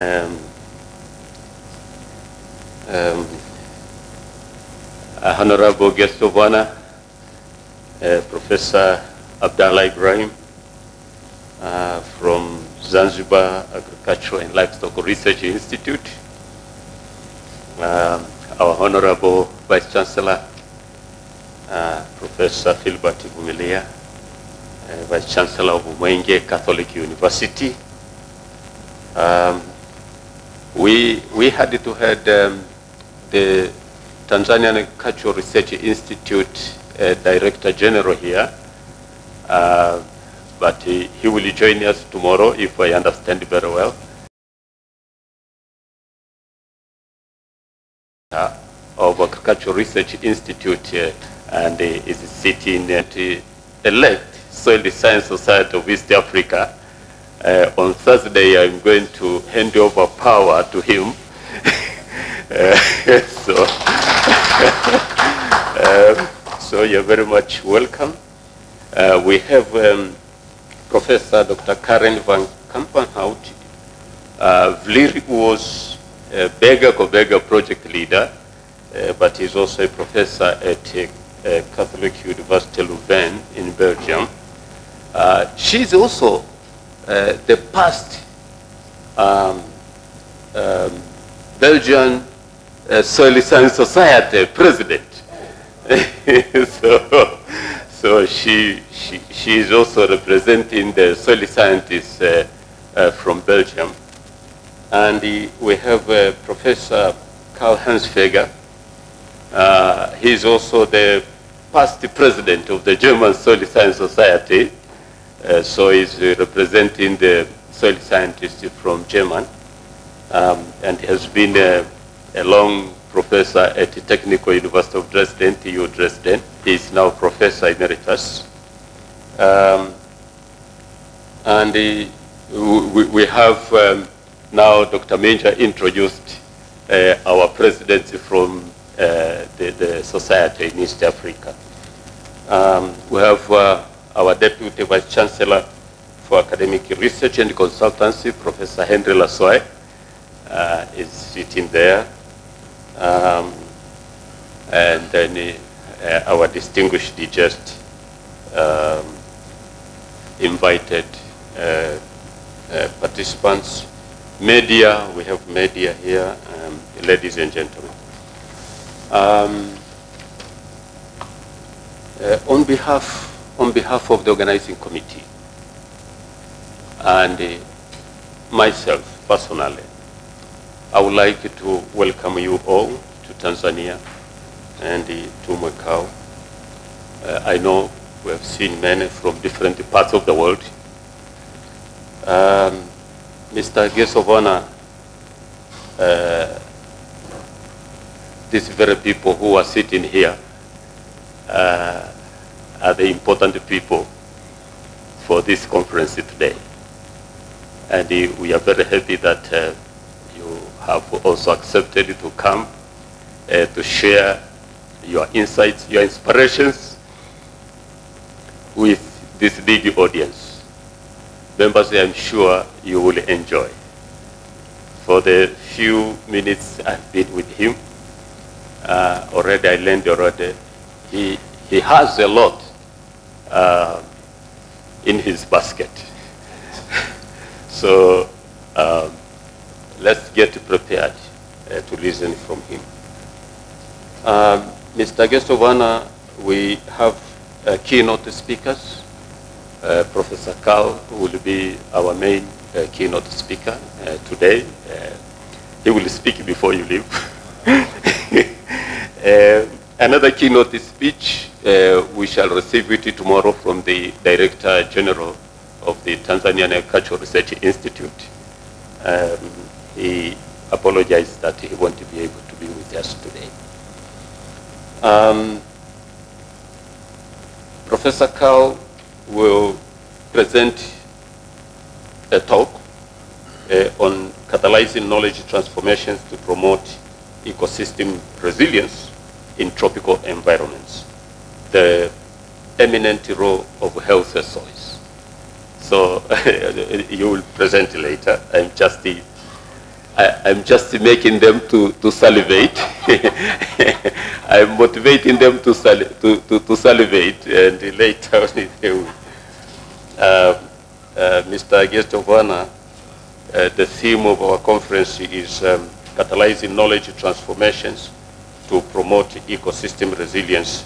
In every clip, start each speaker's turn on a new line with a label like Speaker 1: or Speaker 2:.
Speaker 1: Um, Honorable Guest of Honor, Professor Abdallah Ibrahim from Zanzibar Agricultural and Livestock Research Institute, our Honorable Vice Chancellor, Professor Philbert Vumilia, Vice Chancellor of Mwenge Catholic University. We had to have the Tanzanian Agricultural Research Institute Director General here, but he will join us tomorrow if I understand very well. Of Agricultural Research Institute and is sitting at the elect Soil Science Society of East Africa. On Thursday, I'm going to hand over power to him. So you're very much welcome. We have Professor Dr. Karen van Kampenhout. Vlir was a Bega project leader, but he's also a professor at Catholic University Leuven in Belgium. She's also the past Belgian Soil Science Society president. so she is also representing the soil scientists from Belgium. And we have Professor Karl-Heinz Feger. He's also the past president of the German Soil Science Society. So he's representing the soil scientists from Germany, and has been a long professor at the Technical University of Dresden, TU Dresden. He's now Professor Emeritus. And we have now Dr. Menja introduced our presidency from the society in East Africa. We have our Deputy Vice Chancellor for Academic Research and Consultancy, Professor Henry Lasoy, is sitting there. And then our distinguished guest, invited participants. Media, we have media here, ladies and gentlemen. On behalf of the organizing committee and myself personally, I would like to welcome you all to Tanzania and to MWECAU. I know we have seen many from different parts of the world. Mr. Guest of Honor, these very people who are sitting here are the important people for this conference today. And we are very happy that you have also accepted to come to share your insights, your inspirations with this big audience. Members, I'm sure you will enjoy. For the few minutes I've been with him, already I learned already, he has a lot in his basket. So let's get prepared to listen from him. Mr. Guest of Honor, we have keynote speakers. Professor Karl will be our main keynote speaker today. He will speak before you leave. Another keynote speech, we shall receive it tomorrow from the Director General of the Tanzanian Agricultural Research Institute. He apologized that he won't be able to be with us today. Professor Karl will present a talk on catalyzing knowledge transformations to promote ecosystem resilience in tropical environments, the eminent role of healthy soils. So you will present later. I'm just I'm just making them to salivate. I'm motivating them to salivate, and later they will. Mr. Guest of Honor, the theme of our conference is catalyzing knowledge transformations to promote ecosystem resilience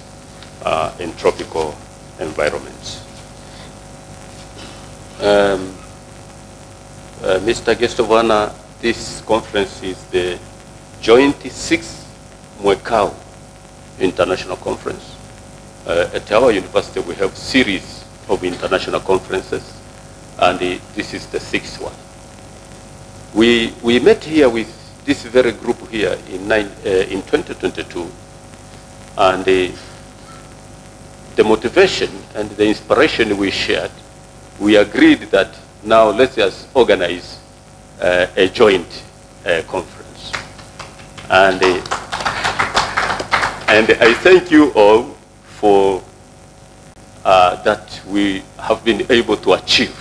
Speaker 1: in tropical environments. Mr. Guest of Honor, this conference is the joint 6th MWECAU International Conference. At our university, we have series of international conferences, and this is the 6th one. We met here with this very group here in 2022, and the motivation and the inspiration we shared, we agreed that now let's just organize a joint conference. And I thank you all for that we have been able to achieve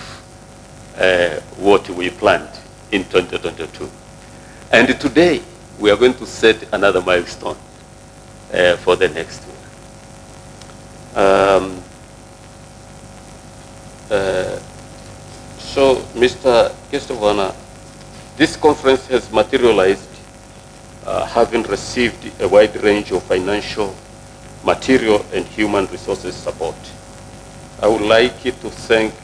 Speaker 1: what we planned in 2022. And today, we are going to set another milestone for the next year. So, Mr. Guest of Honor, this conference has materialized having received a wide range of financial, material, and human resources support. I would like to thank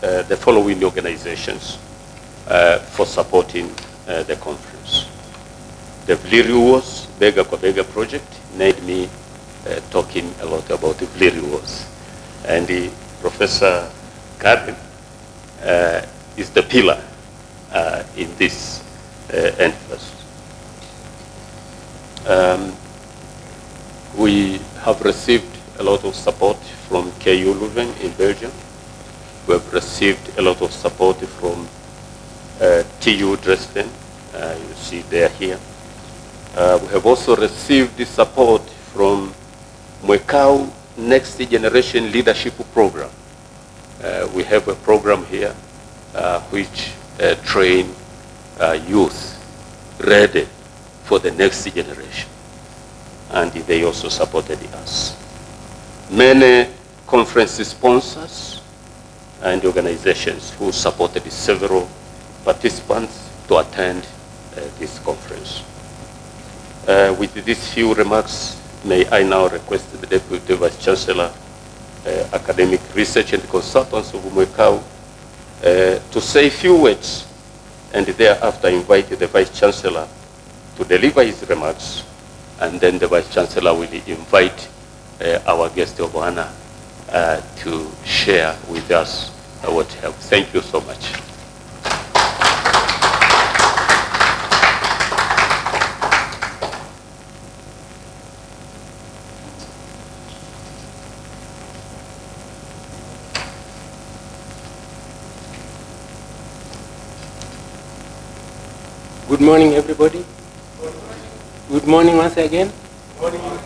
Speaker 1: the following organizations for supporting the conference. The Vliriwas Bega kwa Bega project made me talking a lot about the Vliriwas. And Professor Karen is the pillar in this enterprise. We have received a lot of support from KU Leuven in Belgium. We have received a lot of support from TU Dresden. You see they're here. We have also received the support from MWECAU Next Generation Leadership Program. We have a program here which train youth ready for the next generation. And they also supported us. Many conference sponsors and organizations who supported several participants to attend this conference. With these few remarks, may I now request the Deputy Vice Chancellor, Academic Research and Consultants of MWECAU to say a few words, and thereafter invite the Vice Chancellor to deliver his remarks, and then the Vice Chancellor will invite our guest of honor to share with us what he has. Thank you so much.
Speaker 2: Good morning, everybody. Good morning. Good morning once again. Good morning.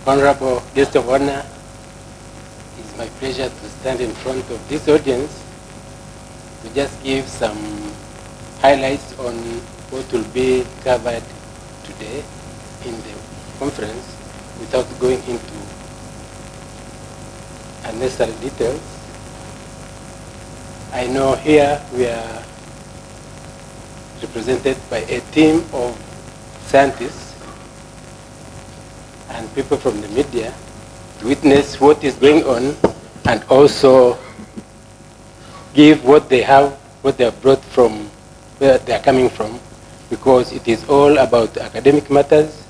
Speaker 2: Honorable guest of honor, it's my pleasure to stand in front of this audience to just give some highlights on what will be covered today in the conference without going into unnecessary details. I know here we are represented by a team of scientists and people from the media to witness what is going on and also give what they have, what they have brought from where they are coming from, because it is all about academic matters.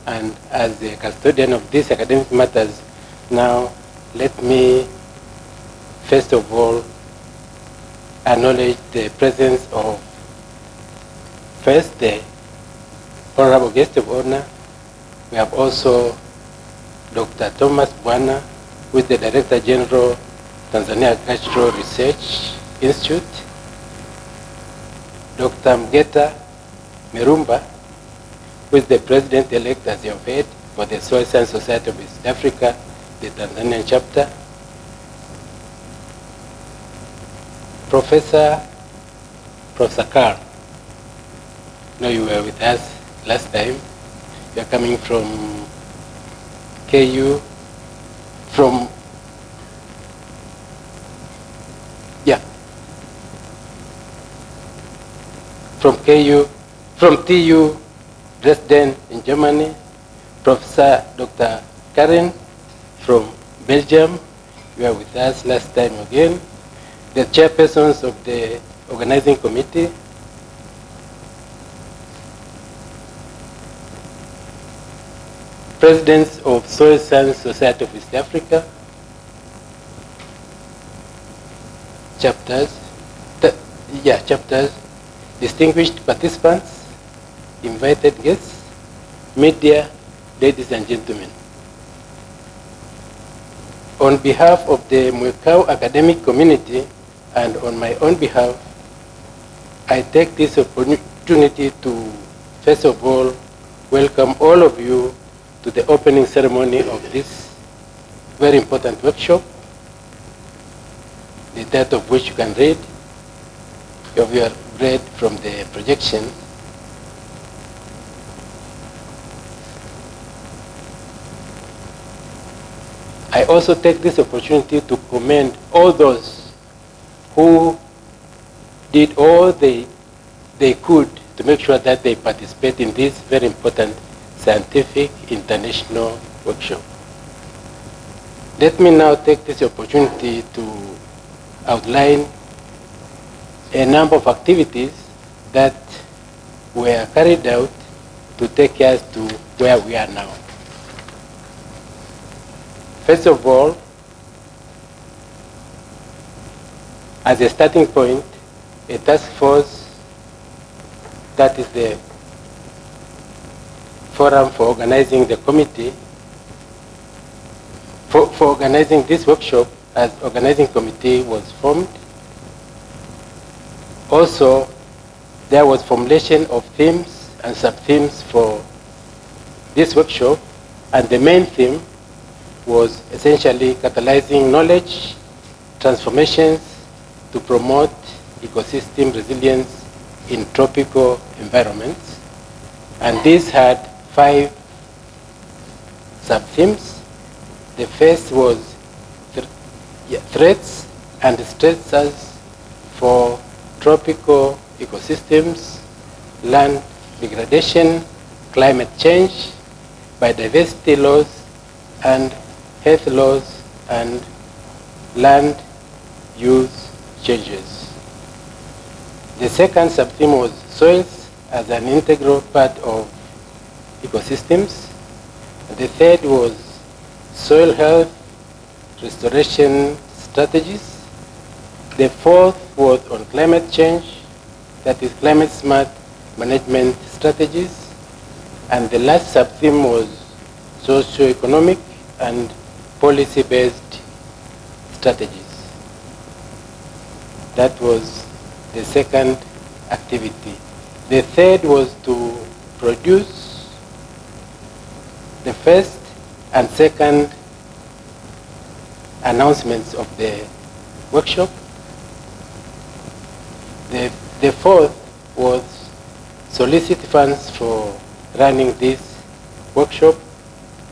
Speaker 2: And as the custodian of these academic matters, now let me first of all acknowledge the presence of first the honorable guest of honor. We have also Dr. Thomas Bwana, who is the Director General, Tanzania Agricultural Research Institute. Dr. Mgeta Merumba, who is the President-elect, as you have heard, for the Soil Science Society of East Africa, the Tanzanian chapter. Professor Professor Carl. No, you were with us last time. You are coming from KU, from KU, from TU Dresden in Germany. Professor Dr. Karen from Belgium. You are with us last time again. The chairpersons of the organizing committee. Presidents of Soil Science Society of East Africa. Chapters. Distinguished participants, invited guests, media, ladies and gentlemen. On behalf of the MWECAU academic community and on my own behalf, I take this opportunity to, first of all, welcome all of you to the opening ceremony of this very important workshop, the title of which you can read. You have read from the projection. I also take this opportunity to commend all those who did all they could to make sure that they participate in this very important scientific international workshop. Let me now take this opportunity to outline a number of activities that were carried out to take us to where we are now. First of all, as a starting point, a task force, that is the forum for organizing the committee, for organizing this workshop, as organizing committee was formed. Also, there was formulation of themes and sub-themes for this workshop, and the main theme was essentially catalyzing knowledge transformations to promote ecosystem resilience in tropical environments. And this had 5 sub-themes. The first was threats and stressors for tropical ecosystems, land degradation, climate change, biodiversity loss, and health loss and land use changes. The second sub-theme was soils as an integral part of ecosystems. The third was soil health restoration strategies. The fourth was on climate change, that is climate smart management strategies. And the last sub-theme was socio-economic and policy-based strategies. That was the second activity. The third was to produce the first and second announcements of the workshop. The fourth was solicit funds for running this workshop,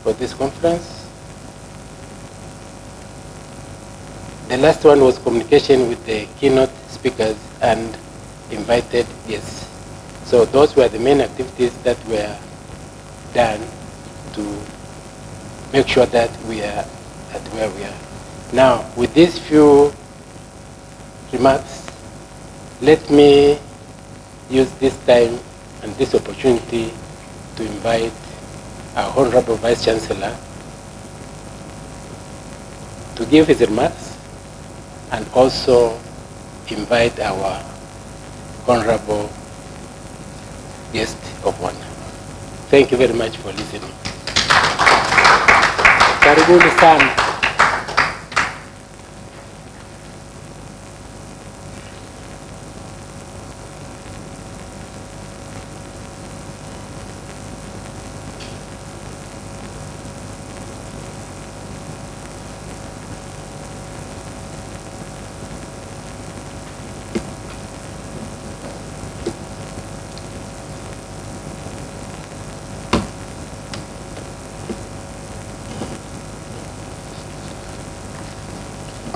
Speaker 2: for this conference. The last one was communication with the keynote speakers and invited guests. So those were the main activities that were done to make sure that we are at where we are. Now, with these few remarks, let me use this time and this opportunity to invite our Honorable Vice Chancellor to give his remarks and also invite our Honorable guest of honor. Thank you very much for listening. Karibuni sana.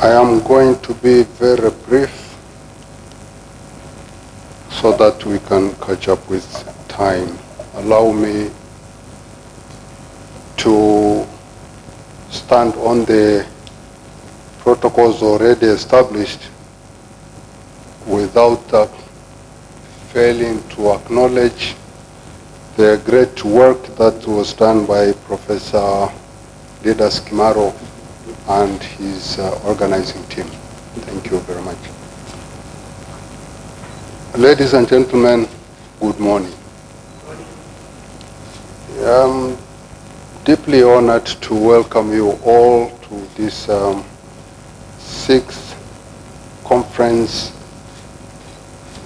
Speaker 3: I am going to be very brief so that we can catch up with time. Allow me to stand on the protocols already established without failing to acknowledge the great work that was done by Professor Leaders Kimaro and his organizing team. Thank you very much. Ladies and gentlemen, good morning. I'm deeply honored to welcome you all to this 6th conference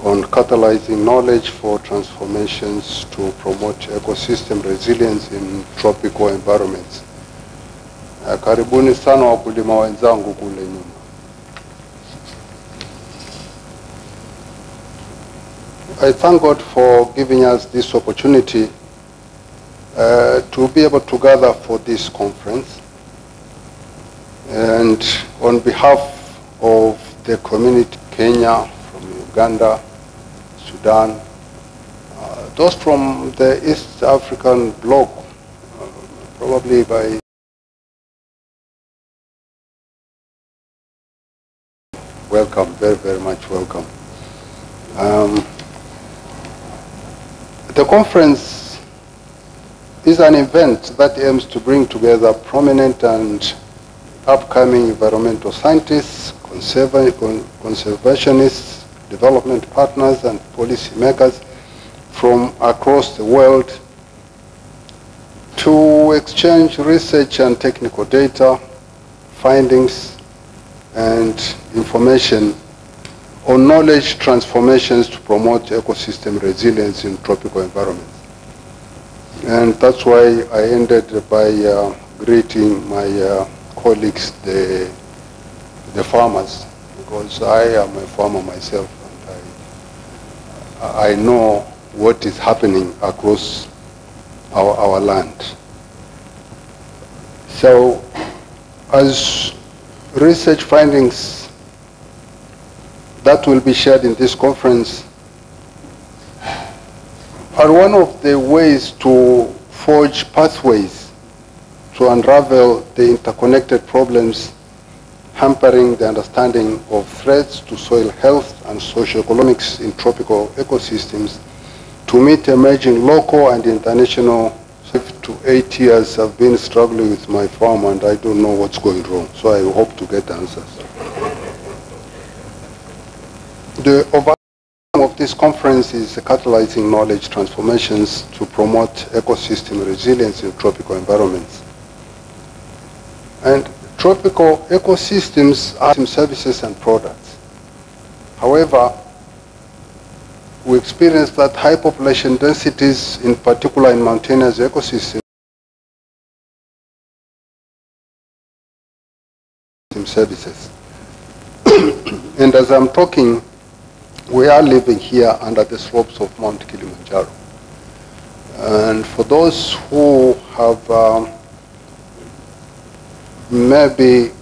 Speaker 3: on catalyzing knowledge for transformations to promote ecosystem resilience in tropical environments. Karibuni sana wakulima wenzangu kule nyuma. I thank God for giving us this opportunity to be able to gather for this conference. And on behalf of the community, Kenya, from Uganda, Sudan, those from the East African bloc, probably by welcome, very, very much welcome. The conference is an event that aims to bring together prominent and upcoming environmental scientists, conservationists, development partners, and policymakers from across the world to exchange research and technical data, findings, and information on knowledge transformations to promote ecosystem resilience in tropical environments. And that's why I ended by greeting my colleagues, the farmers, because I am a farmer myself, and I know what is happening across our land. So, as research findings that will be shared in this conference are one of the ways to forge pathways to unravel the interconnected problems hampering the understanding of threats to soil health and socioeconomics in tropical ecosystems to meet emerging local and international. 7 to 8 years I've been struggling with my farm and I don't know what's going wrong, so I hope to get answers. The overall of this conference is catalyzing knowledge transformations to promote ecosystem resilience in tropical environments. And tropical ecosystems are services and products. However, we experience that high population densities, in particular in mountainous ecosystems, services. And as I'm talking, we are living here under the slopes of Mount Kilimanjaro. And for those who have maybe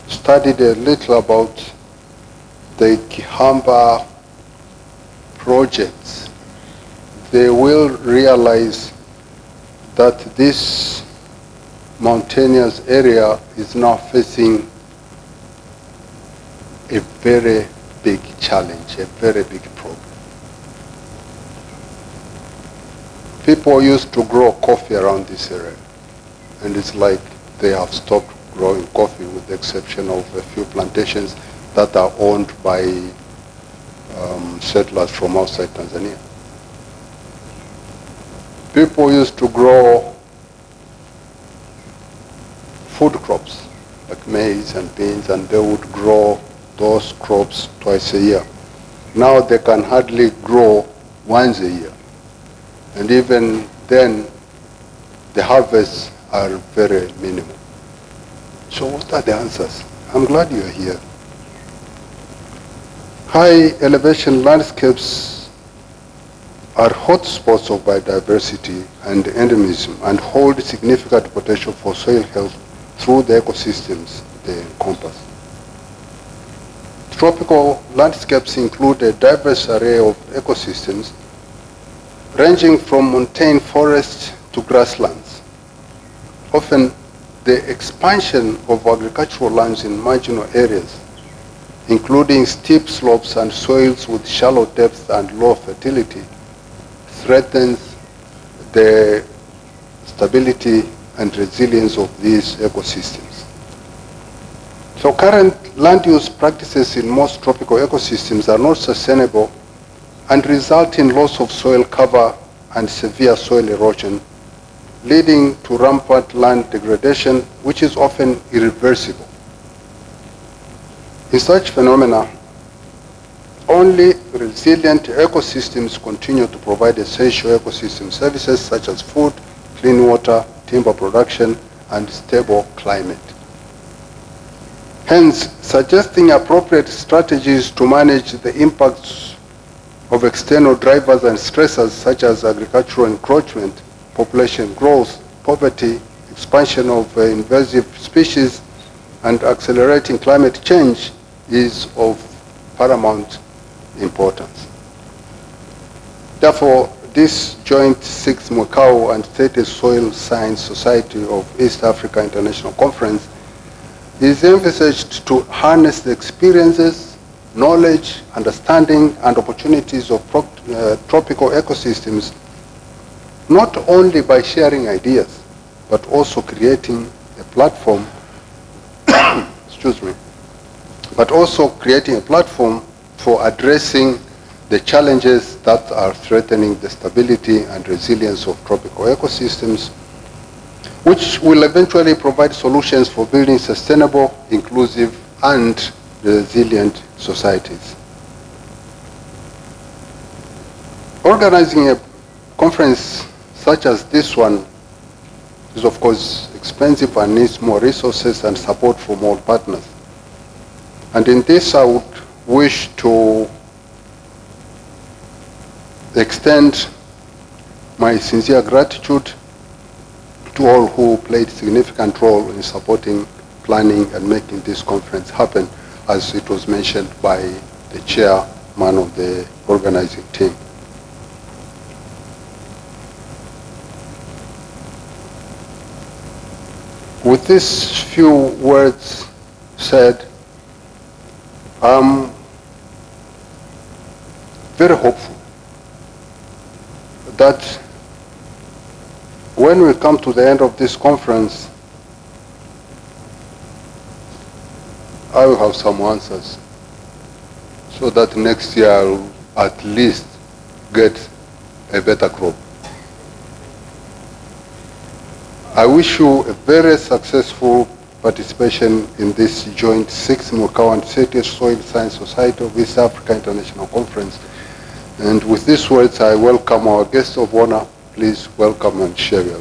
Speaker 3: studied a little about the Kihamba projects, they will realize that this mountainous area is now facing a very big challenge, a very big problem. People used to grow coffee around this area, and it's like they have stopped growing coffee with the exception of a few plantations that are owned by settlers from outside Tanzania. People used to grow food crops like maize and beans, and they would grow those crops twice a year. Now they can hardly grow once a year. And even then, the harvests are very minimal. So what are the answers? I'm glad you're here. High elevation landscapes are hotspots of biodiversity and endemism and hold significant potential for soil health through the ecosystems they encompass. Tropical landscapes include a diverse array of ecosystems ranging from montane forests to grasslands. Often, the expansion of agricultural lands in marginal areas, including steep slopes and soils with shallow depth and low fertility, threatens the stability and resilience of these ecosystems. So current land use practices in most tropical ecosystems are not sustainable and result in loss of soil cover and severe soil erosion, leading to rampant land degradation, which is often irreversible. In such phenomena, only resilient ecosystems continue to provide essential ecosystem services such as food, clean water, timber production, and stable climate. Hence, suggesting appropriate strategies to manage the impacts of external drivers and stressors such as agricultural encroachment, population growth, poverty, expansion of invasive species, and accelerating climate change is of paramount importance. Therefore, this joint 6th MWECAU and 30th Soil Science Society of East Africa International Conference is emphasized to harness the experiences, knowledge, understanding, and opportunities of tropical ecosystems, not only by sharing ideas, but also creating a platform, excuse me, but also creating a platform for addressing the challenges that are threatening the stability and resilience of tropical ecosystems, which will eventually provide solutions for building sustainable, inclusive, and resilient societies. Organizing a conference such as this one is, of course, expensive and needs more resources and support from all partners. And in this, I would wish to extend my sincere gratitude to all who played a significant role in supporting, planning, and making this conference happen, as it was mentioned by the chairman of the organizing team. With these few words said, I'm very hopeful that when we come to the end of this conference, I will have some answers so that next year I will at least get a better crop. I wish you a very successful participation in this joint 6th MWECAU and 30th Soil Science Society of East Africa International Conference. And with these words, I welcome our guest of honor. Please welcome and share your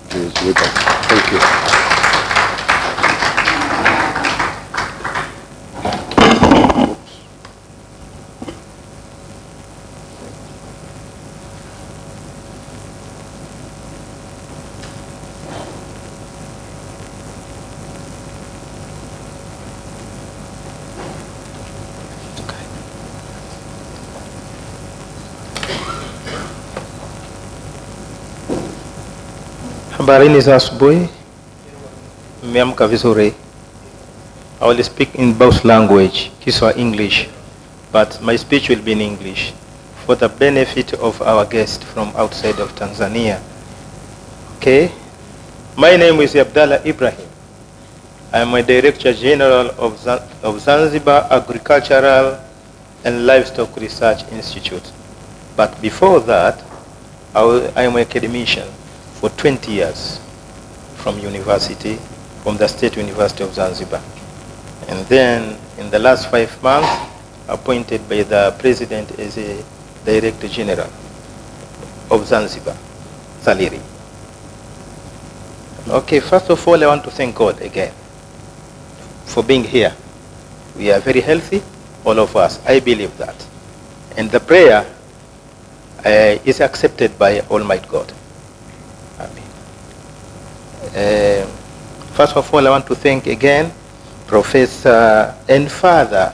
Speaker 3: views with us. Thank you.
Speaker 4: Habarini za asubuhi, mmeamka vizuri. I will speak in both language, Kiswahili English, but my speech will be in English for the benefit of our guest from outside of Tanzania. Okay? My name is Abdallah Ibrahim. I am a Director General of Zanzibar Agricultural and Livestock Research Institute. But before that, I am an academician for 20 years from university, from the State University of Zanzibar. And then in the last 5 months, appointed by the President as a Director General of Zanzibar, Saliri. Okay, first of all, I want to thank God again for being here. We are very healthy, all of us. I believe that. And the prayer is accepted by Almighty God. Amen. First of all, I want to thank again Professor and Father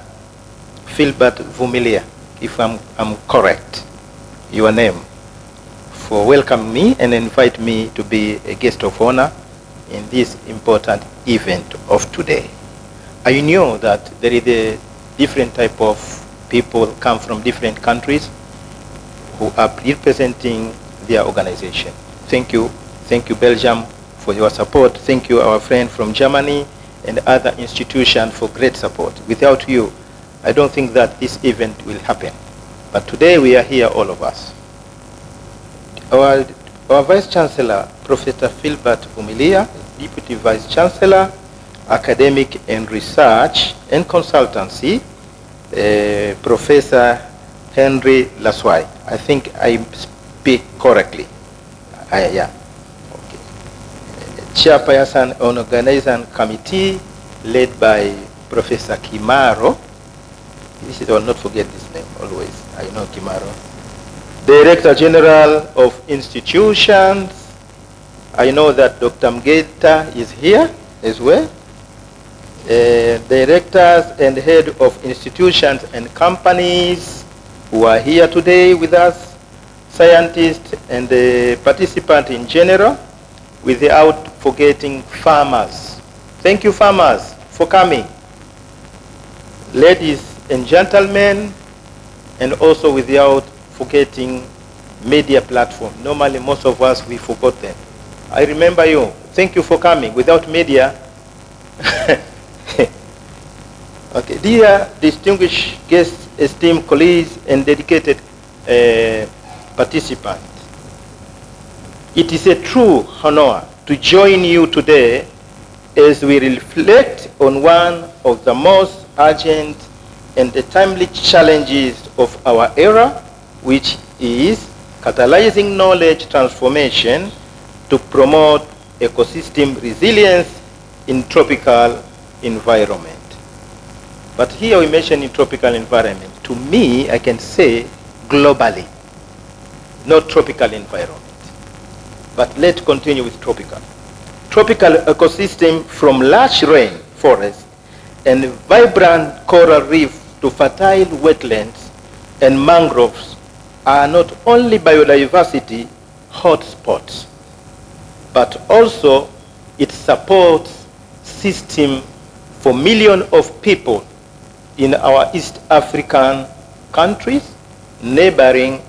Speaker 4: Philbert Vumilia, if I'm correct, your name, for welcoming me and invite me to be a guest of honor in this important event of today. I know that there is a different type of people come from different countries who are representing their organization. Thank you Belgium for your support. Thank you our friend from Germany and other institutions for great support. Without you, I don't think that this event will happen. But today we are here, all of us. Our Vice Chancellor, Professor Philbert Vumilia, Deputy Vice Chancellor, Academic and Research and Consultancy, Professor Henry Laswai. I think I speak correctly. Yeah. Okay. Chairperson on Organizing Committee, led by Professor Kimaro. I will not forget this name always. I know Kimaro. Director General of Institutions. I know that Dr. Mgeta is here as well. Directors and head of institutions and companies who are here today with us, scientists and the participants in general, without forgetting farmers. Thank you, farmers, for coming. Ladies and gentlemen, and also without forgetting media platform. Normally, most of us, we forgot them. I remember you. Thank you for coming. Without media, okay, dear distinguished guests, esteemed colleagues, and dedicated participants, it is a true honor to join you today as we reflect on one of the most urgent and the timely challenges of our era, which is catalyzing knowledge transformation to promote ecosystem resilience in tropical environment. But here we mention in tropical environment. To me, I can say globally, not tropical environment. But let's continue with tropical. Tropical ecosystem from lush rain forest and vibrant coral reef to fertile wetlands and mangroves are not only biodiversity hotspots, but also it supports system for millions of people in our East African countries, neighboring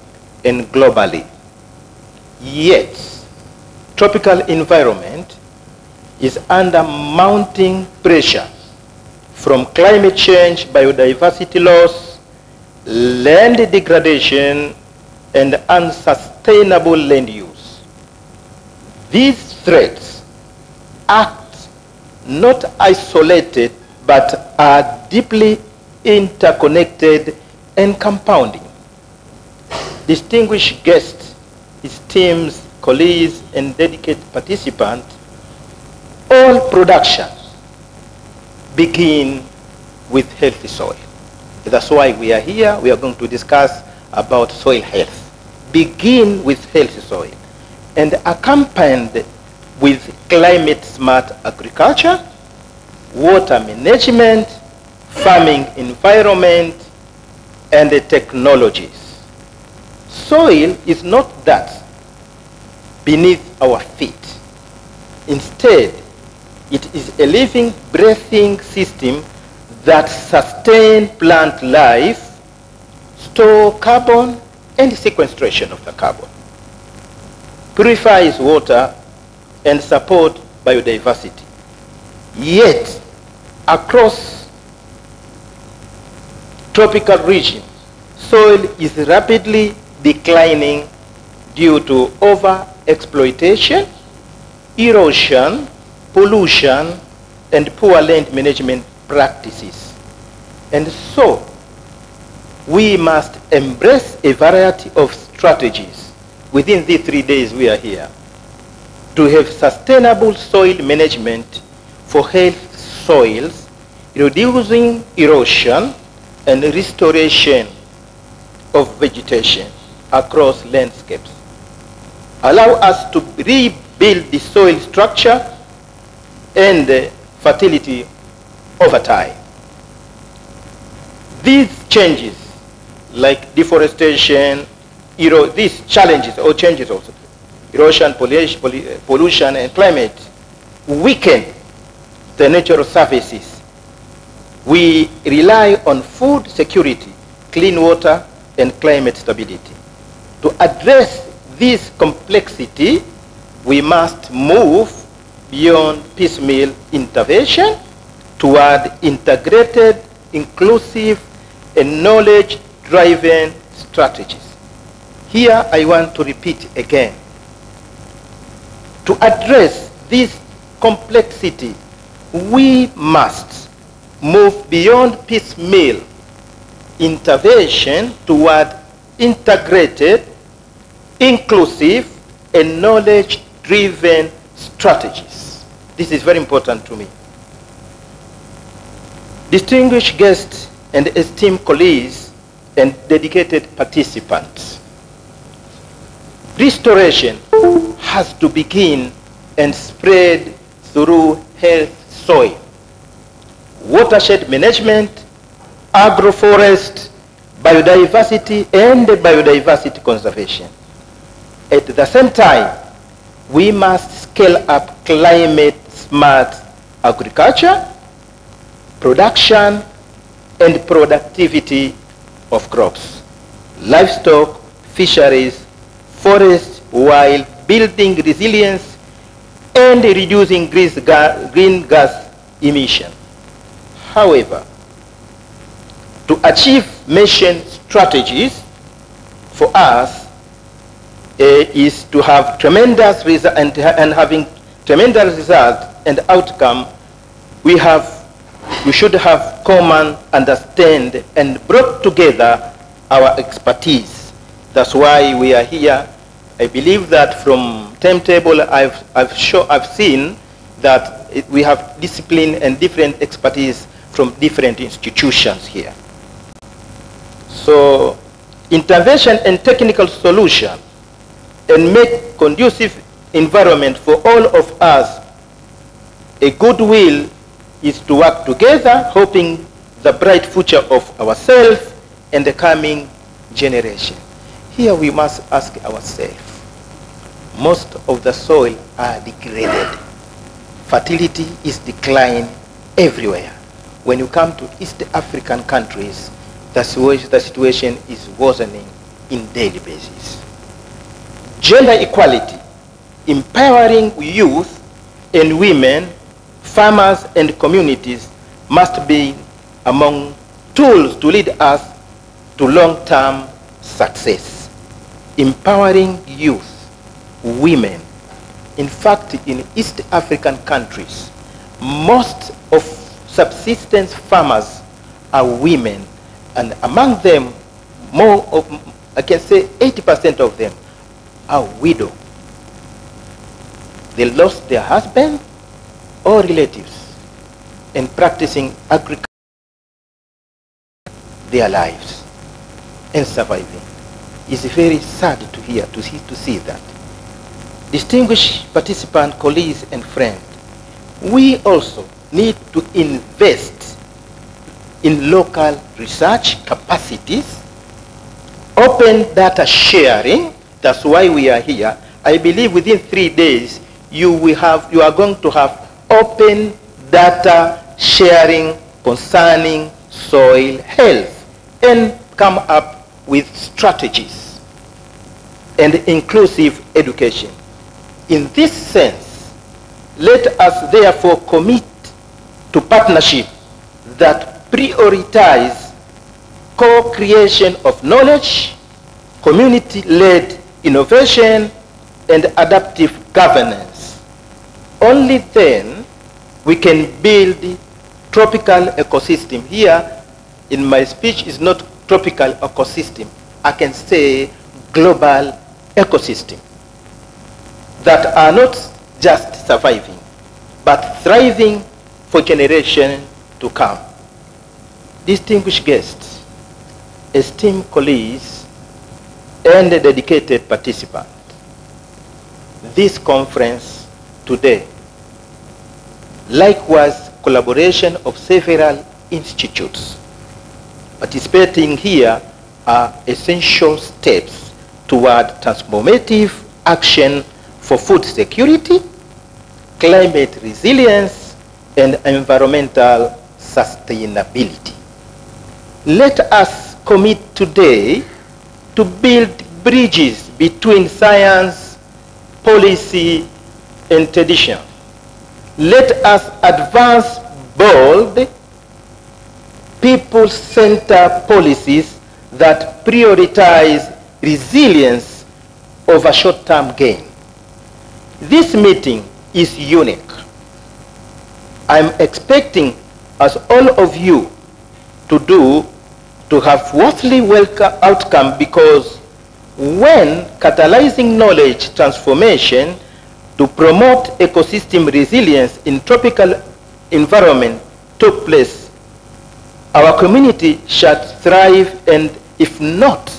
Speaker 4: and globally. Yet, tropical environment is under mounting pressure from climate change, biodiversity loss, land degradation, and unsustainable land use. These threats act not isolated, but are deeply interconnected and compounding. Distinguished guests, esteemed colleagues, and dedicated participants, all production begin with healthy soil. That's why we are here. We are going to discuss about soil health. Begin with healthy soil and accompanied with climate-smart agriculture, water management, farming environment, and the technologies. Soil is not that beneath our feet. Instead, it is a living, breathing system that sustains plant life, store carbon, and sequestration of the carbon, purifies water, and support biodiversity. Yet, across tropical regions, soil is rapidly declining due to over-exploitation, erosion, pollution, and poor land management practices. And so, we must embrace a variety of strategies within the 3 days we are here to have sustainable soil management for healthy soils, reducing erosion and restoration of vegetation across landscapes. Allow us to rebuild the soil structure and the fertility over time. These changes, like deforestation, these challenges or changes also, erosion, pollution, and climate, weaken the natural services. We rely on food security, clean water, and climate stability. To address this complexity, we must move beyond piecemeal intervention toward integrated, inclusive, and knowledge-driven strategies. Here I want to repeat again. To address this complexity, we must move beyond piecemeal intervention toward integrated, inclusive, and knowledge-driven strategies. This is very important to me. Distinguished guests and esteemed colleagues and dedicated participants, restoration has to begin and spread through health soil, watershed management, agroforest, biodiversity, and biodiversity conservation. At the same time, we must scale up climate-smart agriculture, production, and productivity of crops, livestock, fisheries, forests, while building resilience and reducing green gas emission. However, to achieve mission strategies for us is to have tremendous result and having tremendous result and outcome. We should have common understand and brought together our expertise. That's why we are here. I believe that from timetable I've seen that we have discipline and different expertise from different institutions here. So intervention and technical solution and make conducive environment for all of us. A goodwill is to work together, hoping the bright future of ourselves and the coming generation. Here we must ask ourselves, most of the soil are degraded. Fertility is declining everywhere. When you come to East African countries, the situation is worsening in daily basis. Gender equality, empowering youth and women, farmers and communities must be among tools to lead us to long-term success. Empowering youth, women. In fact, in East African countries, most of subsistence farmers are women, and among them, I can say 80% of them are widows. They lost their husband or relatives in practicing agriculture their lives and surviving. It's very sad to hear, to see that. Distinguished participant, colleagues, and friends, we also need to invest in local research capacities, open data sharing. That's why we are here. I believe within 3 days, you are going to have open data sharing concerning soil health and come up with strategies and inclusive education. In this sense, let us therefore commit to partnership that prioritize co-creation of knowledge, community-led innovation, and adaptive governance. Only then we can build tropical ecosystem. Here in my speech is not tropical ecosystem. I can say global ecosystem that are not just surviving, but thriving for generations to come. Distinguished guests, esteemed colleagues, and dedicated participants, this conference today likewise collaboration of several institutes. Participating here are essential steps toward transformative action for food security, climate resilience, and environmental sustainability. Let us commit today to build bridges between science, policy, and tradition. Let us advance bold, people-centered policies that prioritize resilience over short-term gain. This meeting is unique. I'm expecting us all of you to have worthily outcome, because when catalyzing knowledge transformation to promote ecosystem resilience in tropical environment took place, our community shall thrive, and if not,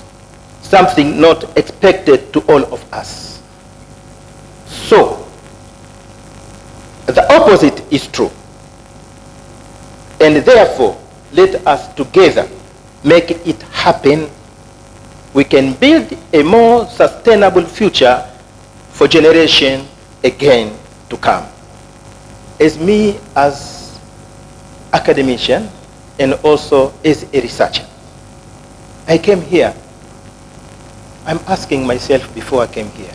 Speaker 4: something not expected to all of us. So, the opposite is true. And therefore, let us together make it happen. We can build a more sustainable future for generation again to come. As me as academician and also as a researcher, I came here. I'm asking myself before I came here,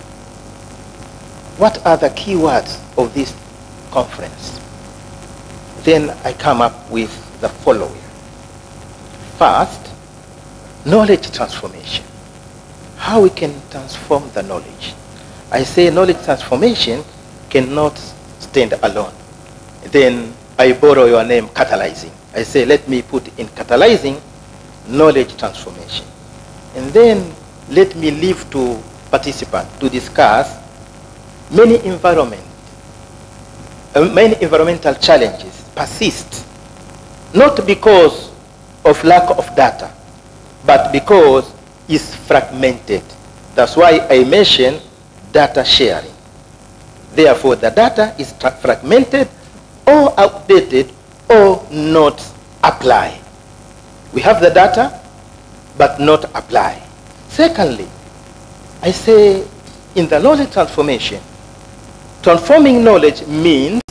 Speaker 4: what are the key words of this conference? Then I come up with the following. First, knowledge transformation. How we can transform the knowledge. I say knowledge transformation cannot stand alone. Then I borrow your name, catalyzing. I say, let me put in catalyzing knowledge transformation. And then let me leave to participants to discuss many environmental challenges persist, not because of lack of data, but because it's fragmented. That's why I mentioned data sharing. Therefore, the data is fragmented or outdated or not applied. We have the data, but not applied. Secondly, I say in the knowledge transformation, transforming knowledge means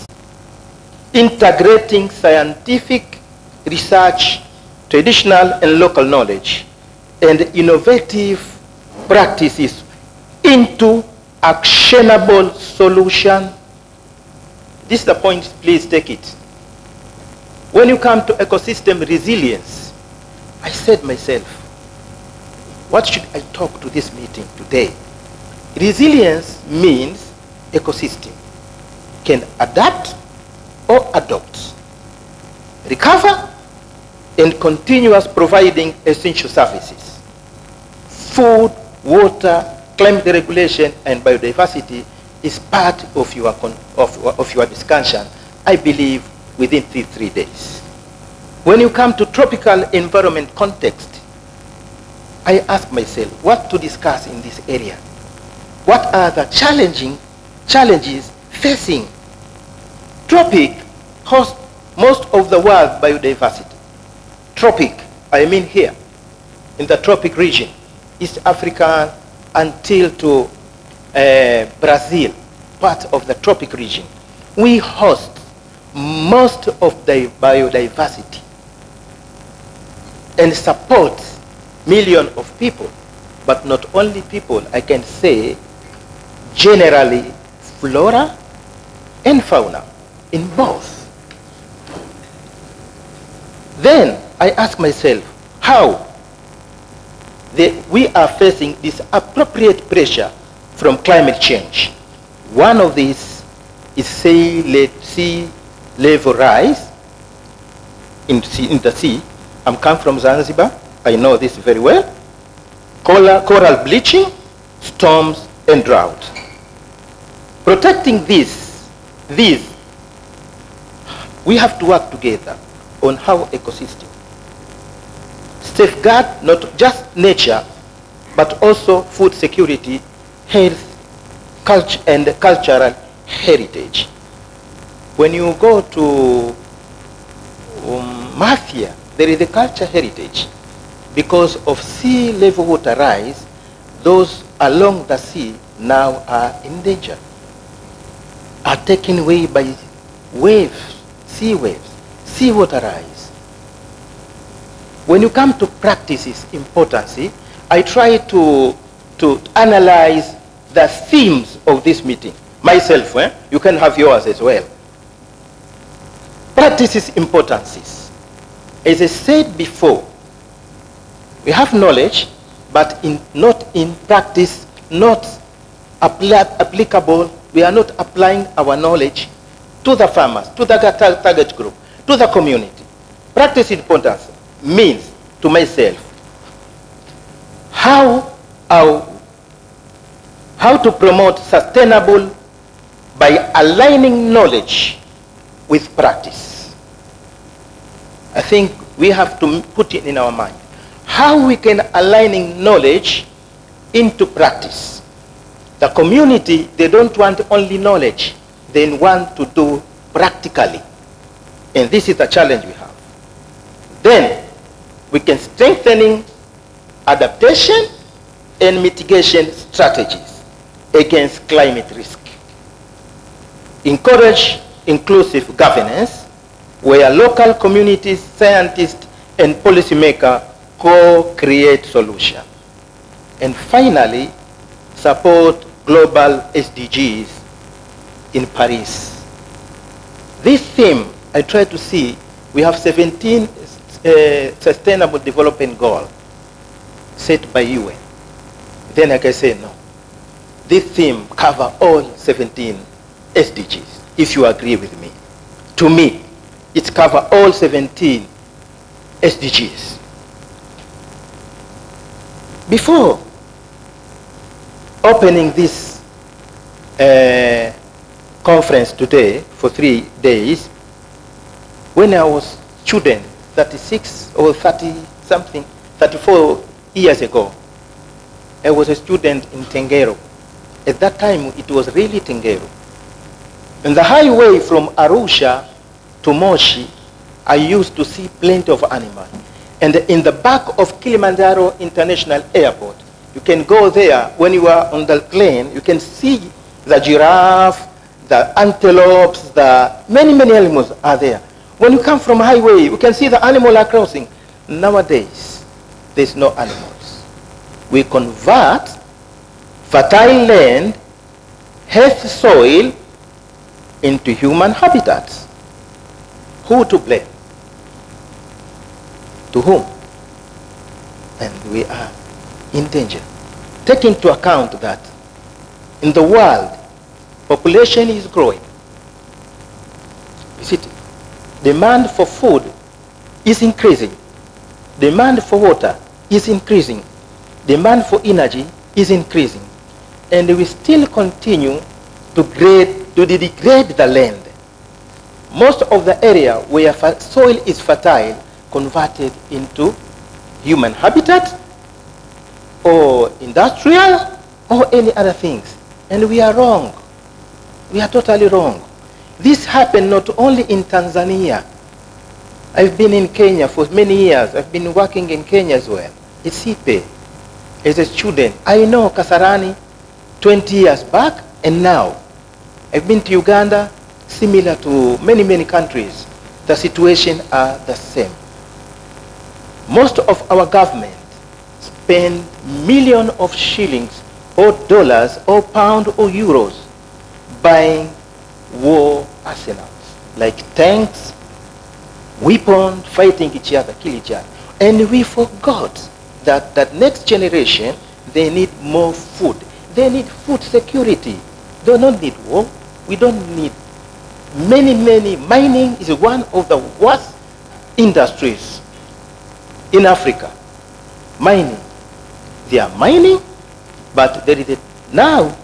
Speaker 4: integrating scientific research, traditional and local knowledge, and innovative practices into actionable solution. This is the point, please take it. When you come to ecosystem resilience, I said myself, what should I talk to this meeting today? Resilience means ecosystem can adapt or adopt, recover, and continuous providing essential services. Food, water, climate regulation, and biodiversity is part of your discussion, I believe, within these 3 days. When you come to tropical environment context, I ask myself what to discuss in this area. What are the challenges facing? Tropic hosts most of the world biodiversity. Tropic, I mean here, in the tropic region, East Africa until to Brazil, part of the tropic region. We host most of the biodiversity and support millions of people, but not only people, I can say generally flora and fauna in both. Then I ask myself how we are facing this appropriate pressure from climate change. One of these is sea level rise in the sea. I'm come from Zanzibar. I know this very well. Coral bleaching, storms, and drought. Protecting these, we have to work together on how ecosystem safeguard not just nature, but also food security, health, culture, and cultural heritage. When you go to mafia, there is a cultural heritage. Because of sea level water rise, those along the sea now are in danger, are taken away by waves, sea water rise. When you come to practices importance, I try to analyze the themes of this meeting. Myself, you can have yours as well. Practices importances. As I said before, we have knowledge, but not in practice, not applicable. We are not applying our knowledge to the farmers, to the target group, to the community. Practice importance means to myself how to promote sustainable by aligning knowledge with practice. I think we have to put it in our mind how we can aligning knowledge into practice. The community, they don't want only knowledge, they want to do practically. And this is the challenge we have. Then we can strengthening adaptation and mitigation strategies against climate risk. Encourage inclusive governance where local communities, scientists, and policymakers co-create solutions. And finally, support global SDGs in Paris. This theme, I try to see, we have 17 Sustainable Development Goals set by UN. Then I can say, no, this theme covers all 17 SDGs, if you agree with me. To me, it covers all 17 SDGs. Before opening this conference today for 3 days, when I was student, 36 or 30 something, 34 years ago, I was a student in Tengeru. At that time, it was really Tengeru. On the highway from Arusha to Moshi, I used to see plenty of animals. And in the back of Kilimanjaro International Airport, you can go there. When you are on the plane, you can see the giraffe, the antelopes, the many animals are there. When you come from highway, you can see the animals are crossing. Nowadays, there's no animals. We convert fertile land, healthy soil into human habitats. Who to blame? To whom? And we are in danger. Take into account that in the world, population is growing. You see, demand for food is increasing. Demand for water is increasing. Demand for energy is increasing. And we still continue to degrade the land. Most of the area where soil is fertile converted into human habitat or industrial or any other things. And we are wrong. We are totally wrong. This happened not only in Tanzania. I've been in Kenya for many years. I've been working in Kenya as well. It's Ipe. As a student, I know Kasarani 20 years back and now. I've been to Uganda, similar to many countries. The situation are the same. Most of our government spend millions of shillings or dollars or pounds or euros buying war arsenals like tanks, weapons, fighting each other, kill each other. And we forgot that next generation, they need more food. They need food security. They don't need war. We don't need many. Mining is one of the worst industries in Africa. Mining. They are mining, but there is now,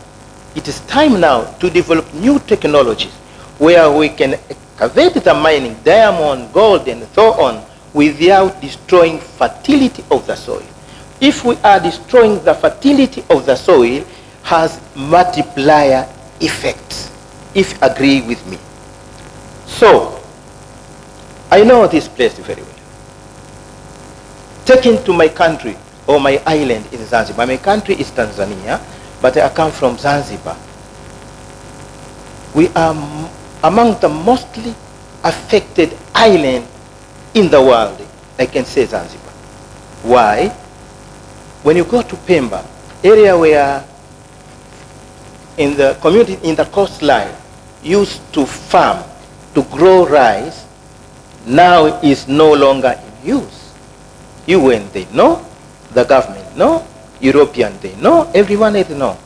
Speaker 4: it is time now to develop new technologies where we can excavate the mining, diamond, gold, and so on, without destroying fertility of the soil. If we are destroying the fertility of the soil, has multiplier effect, if you agree with me. So, I know this place very well. Taken to my country, or my island in Zanzibar. My country is Tanzania, but I come from Zanzibar. We are among the mostly affected island in the world. I can say Zanzibar. Why? When you go to Pemba, area where in the community, in the coastline, used to farm, to grow rice, now is no longer in use. UN, they know, the government know, European, they know, everyone they know.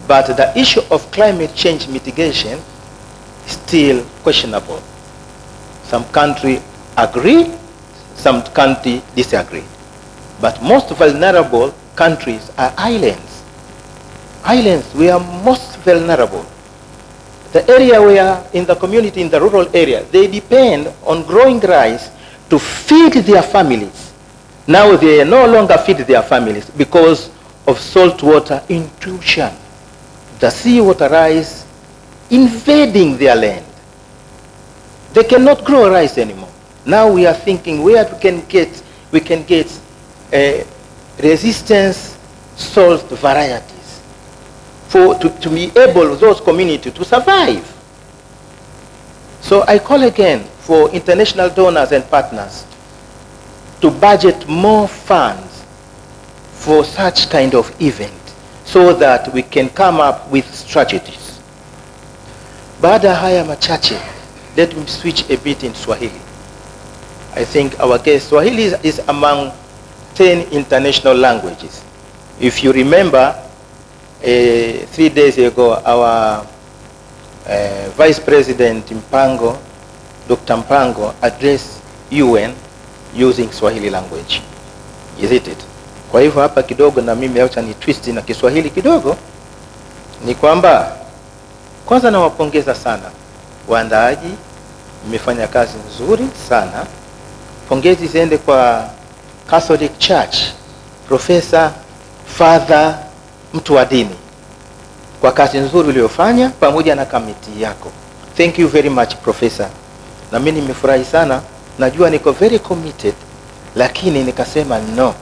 Speaker 4: But the issue of climate change mitigation is still questionable. Some countries agree, some countries disagree. But most vulnerable countries are islands. Islands, we are most vulnerable. The area where, in the community, in the rural area, they depend on growing rice to feed their families. Now they no longer feed their families because of saltwater intrusion. The seawater rise invading their land. They cannot grow rice anymore. Now we are thinking where we can get resistance salt varieties to be able those communities to survive. So I call again for international donors and partners to budget more funds for such kind of event so that we can come up with strategies. Baada haya machache, let me switch a bit in Swahili. I think our guest, Swahili is among 10 international languages. If you remember, 3 days ago, our Vice President Mpango, Dr. Mpango, addressed UN using Swahili language. Is it? Kwa hivyo hapa kidogo na mimi acha ni twist na Kiswahili kidogo, ni kwamba kwanza nawapongeza sana waandaaji, mmefanya kazi nzuri sana. Pongezi ziende kwa Catholic Church, Professor, Father, mtu wa dini, kwa kazi nzuri uliyofanya pamoja na kamiti yako. Thank you very much, Professor. Na mimi nimefurahi sana. Najua niko very committed, lakini nikasema no,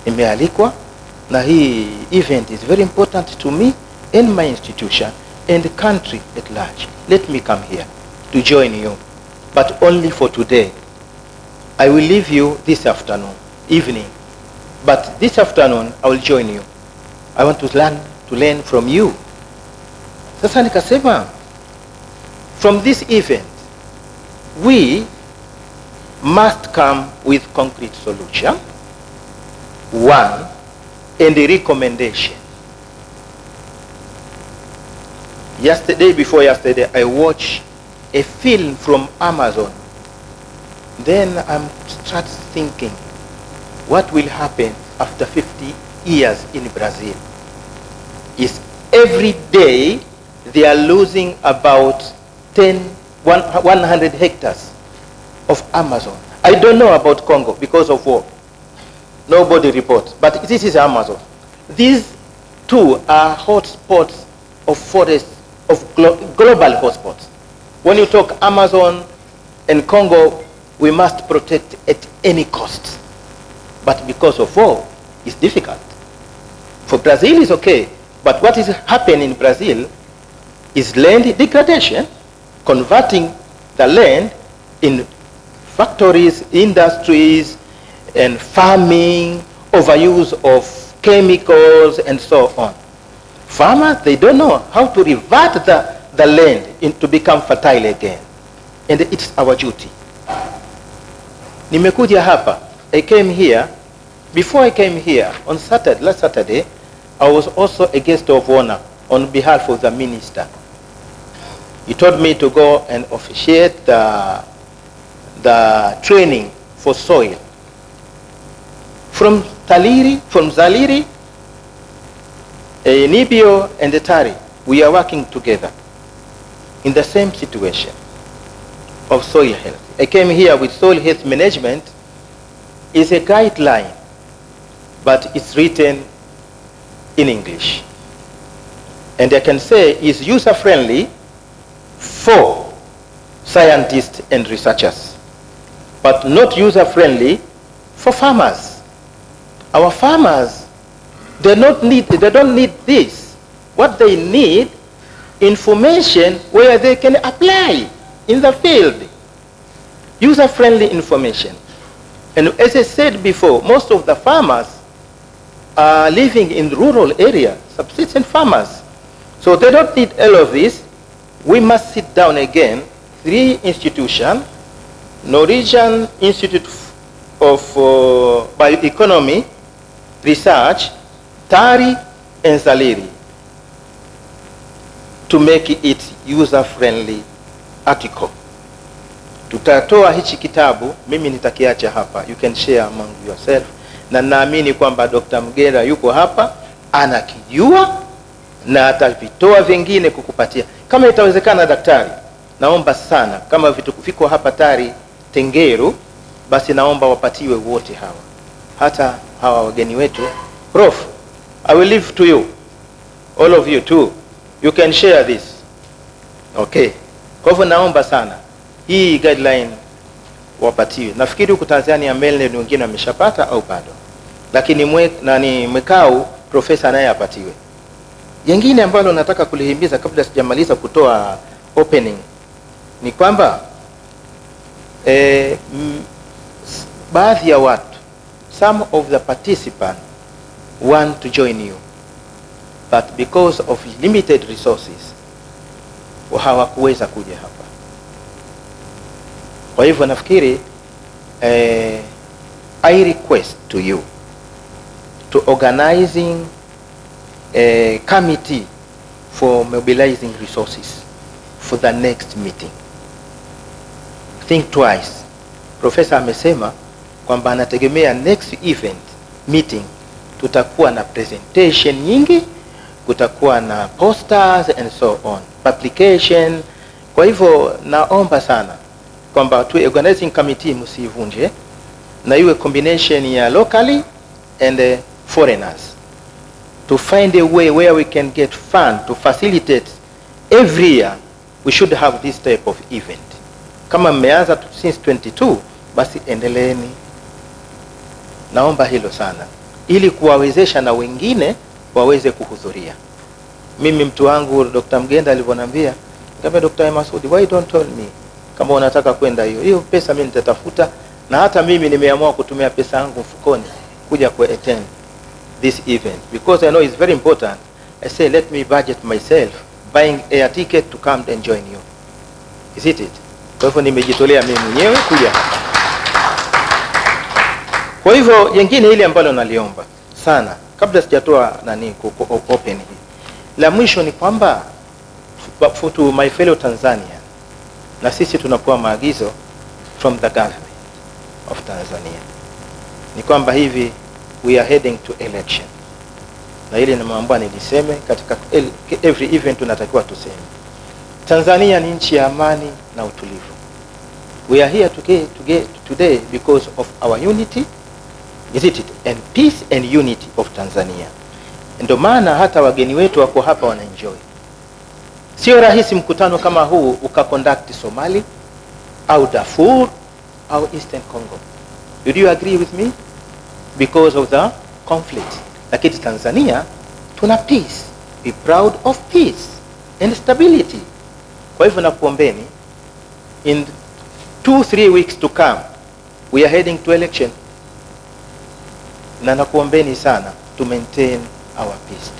Speaker 4: nimealikwa na hii event is very important to me and my institution and the country at large. Let me come here to join you, but only for today. I will leave you this afternoon, evening, but this afternoon I will join you. I want to learn from you. Sasa nikasema, from this event, we must come with concrete solution, one, and a recommendation. Before yesterday, I watched a film from Amazon. Then I start thinking, what will happen after 50 years in Brazil? Is every day they are losing about 100 hectares of Amazon. I don't know about Congo because of war. Nobody reports, but this is Amazon. These two are hotspots of forests, of global hotspots. When you talk Amazon and Congo, we must protect at any cost. But because of war, it's difficult. For Brazil, it's okay. But what is happening in Brazil is land degradation, converting the land in factories, industries, and farming, overuse of chemicals, and so on. Farmers, they don't know how to revert the land to become fertile again. And it's our duty. Nimekuja hapa. I came here. Before I came here, on Saturday, last Saturday, I was also a guest of honor on behalf of the minister. He told me to go and officiate the training for soil. From Zaliri, Nibio and Tari, we are working together in the same situation of soil health. I came here with soil health management. It's a guideline, but it's written in English. And I can say it's user-friendly for scientists and researchers. but not user-friendly for farmers. Our farmers, they don't need this. What they need, information where they can apply in the field. User-friendly information. And as I said before, most of the farmers are living in rural areas, subsistence farmers. So they don't need all of this. We must sit down again, 3 institutions, Norwegian Institute of Bioeconomy, Research, TARI, and Zaliri, to make it user-friendly article. Tutatoa hichi kitabu, mimi nitakiacha hapa. You can share among yourself. Na naamini kwamba Dr. Mgera yuko hapa, anakijua, na atavitoa vingine kukupatia. Kama itawezekana daktari, naomba sana, kama vitu viko hapa TARI Tengeru, basi naomba wapatiwe wote hawa. Hata hawa wageni wetu. Prof, I will leave to you. All of you too. You can share this. Okay. Kwa hivyo naomba sana, hii guideline wapatiwe. Nafikiri huku Tanzania mbele ni wengine wameshapata au bado. Lakini MWECAU profesa naye apatiwe. Jengine ambalo nataka kulihimiza kabla sijamaliza kutoa opening ni kwamba baadhi ya watu, some of the participants want to join you, but because of limited resources hawakuweza kuja hapa. Kwa hivyo nafikiri I request to you to organizing a committee for mobilizing resources for the next meeting. Think twice. Professor amesema kwamba anategemea next event meeting tutakuwa na presentation nyingi, kutakuwa na posters and so on, publication. Kwa hivyo naomba sana kwamba tu organizing committee msivunje, na iwe combination ya locally and foreigners, to find a way where we can get fund to facilitate every year. We should have this type of event. Kama mmeanza since 22, basi endeleeni. Naomba hilo sana, ili kuwawezesha na wengine waweze kuhudhuria. Mimi mtu wangu Dr. Mgenda alivyoniambia, kama Dr. Masudi, why don't tell me kama unataka kwenda hiyo pesa mimi nitatafuta, na hata mimi nimeamua kutumia pesa yangu mfukoni kuja ku attend this event because I know it's very important. I say let me budget myself buying air ticket to come and join you. Is it? Kwa hivyo nimejitolea mimi mwenyewe kuja. Kwa hivyo jingine ile ambalo naliomba sana kabla sijatoa open hii, la mwisho ni kwamba to my fellow Tanzania, na sisi tunapewa maagizo from the government of Tanzania, ni kwamba hivi we are heading to election. Na ile nimeambiwa niliseme katika every event tunatakiwa tuseme, Tanzania ni nchi ya amani na utulivu. We are here today because of our unity, is it? And peace and unity of Tanzania. Ndio maana hata wageni wetu wako hapa wanaenjoy. Sio rahisi mkutano kama huu ukaconduct Somali au Darfur au Eastern Congo. Do you agree with me? Because of the conflict. Lakini Tanzania tuna peace. Be proud of peace and stability. Kwa hivyo nakuombeni, in 2-3 weeks to come we are heading to election. Na nakuombeni sana to maintain our peace.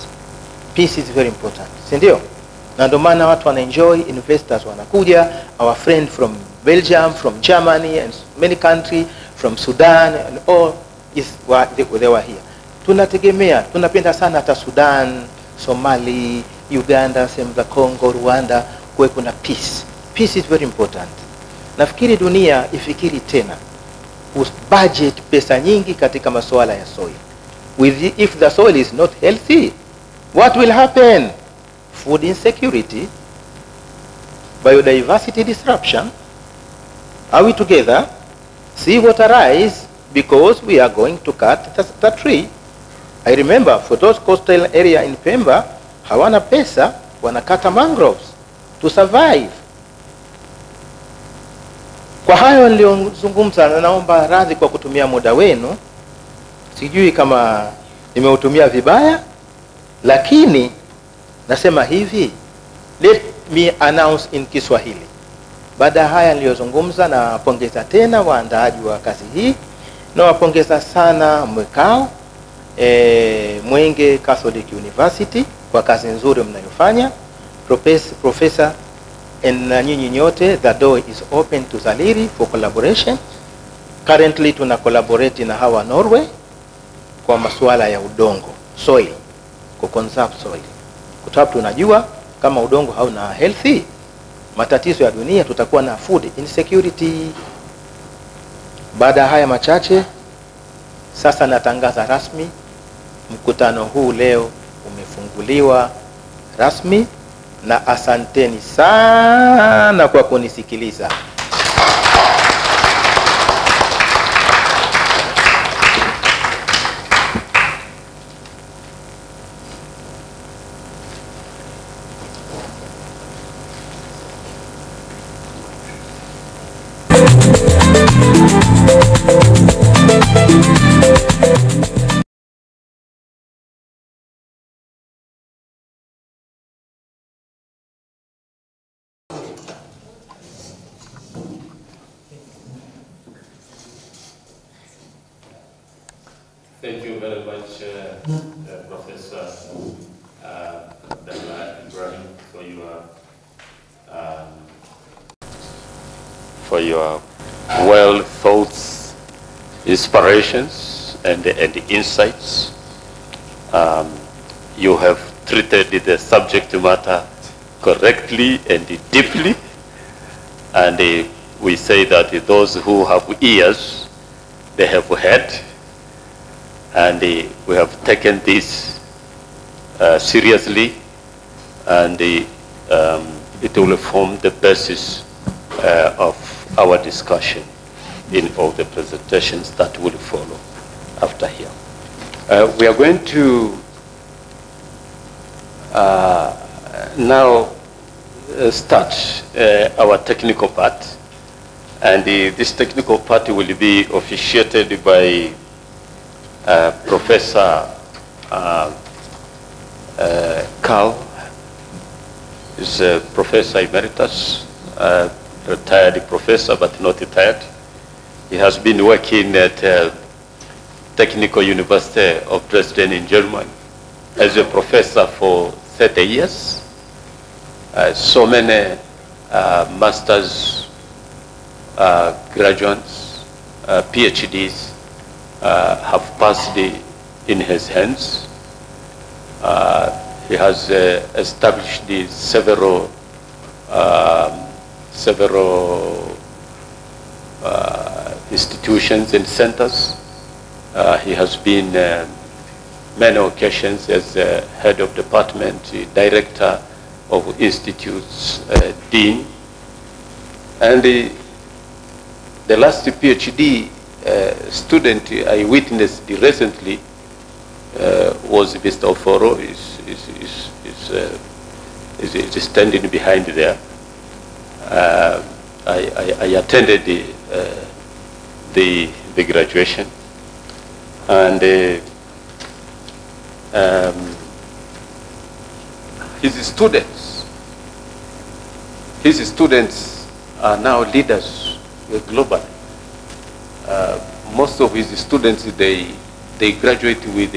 Speaker 4: Peace is very important. Si ndio? Na ndio maana watu wanaenjoy, investors wanakuja, our friend from Belgium, from Germany and many countries, from Sudan and all they were here. Tunategemea, tunapenda sana hata Sudan, Somali, Uganda, sehemu za Congo, Rwanda, kuwe kuna peace. Peace is very important. Nafikiri dunia ifikiri tena budget pesa nyingi katika masuala ya soil. If the soil is not healthy, what will happen? Food insecurity, biodiversity disruption. Are we together? Sea water rise because we are going to cut the tree. I remember for those coastal area in Pemba, hawana pesa, wanakata mangroves to survive. Kwa hayo niliyozungumza, na naomba radhi kwa kutumia muda wenu. Sijui kama nimeutumia vibaya, lakini nasema hivi, let me announce in Kiswahili. Baada ya haya niliyozungumza, na pongeza tena waandaaji wa kazi hii, na wapongeza sana MWECAU Mwenge Catholic University kwa kazi nzuri mnayofanya. Professor na nyinyi nyote, the door is open to Zaliri for collaboration. Currently tuna collaborate na hawa Norway kwa masuala ya udongo, soil, ku conserve soil. Kwa sababu tunajua kama udongo hauna healthy, matatizo ya dunia, tutakuwa na food insecurity. Baada ya haya machache, sasa natangaza rasmi mkutano huu leo umefunguliwa rasmi, na asanteni sana kwa kunisikiliza.
Speaker 1: Thank you very much, Professor Ibrahim, for your well thoughts, inspirations, and insights. You have treated the subject matter correctly and deeply, and we say that those who have ears, they have heard. And we have taken this seriously, and it will form the basis of our discussion in all the presentations that will follow after here. We are going to now start our technical part, and this technical part will be officiated by Professor Carl is a Professor Emeritus, retired professor but not retired. He has been working at Technical University of Dresden in Germany as a professor for 30 years. So many masters, graduates, PhDs have passed in his hands. He has established several institutions and centers. He has been many occasions as head of department, director of institutes, dean, and the last PhD student I witnessed recently was Mr. Oforo. Is standing behind there. I attended the graduation, and his students are now leaders globally. Most of his students, they graduate with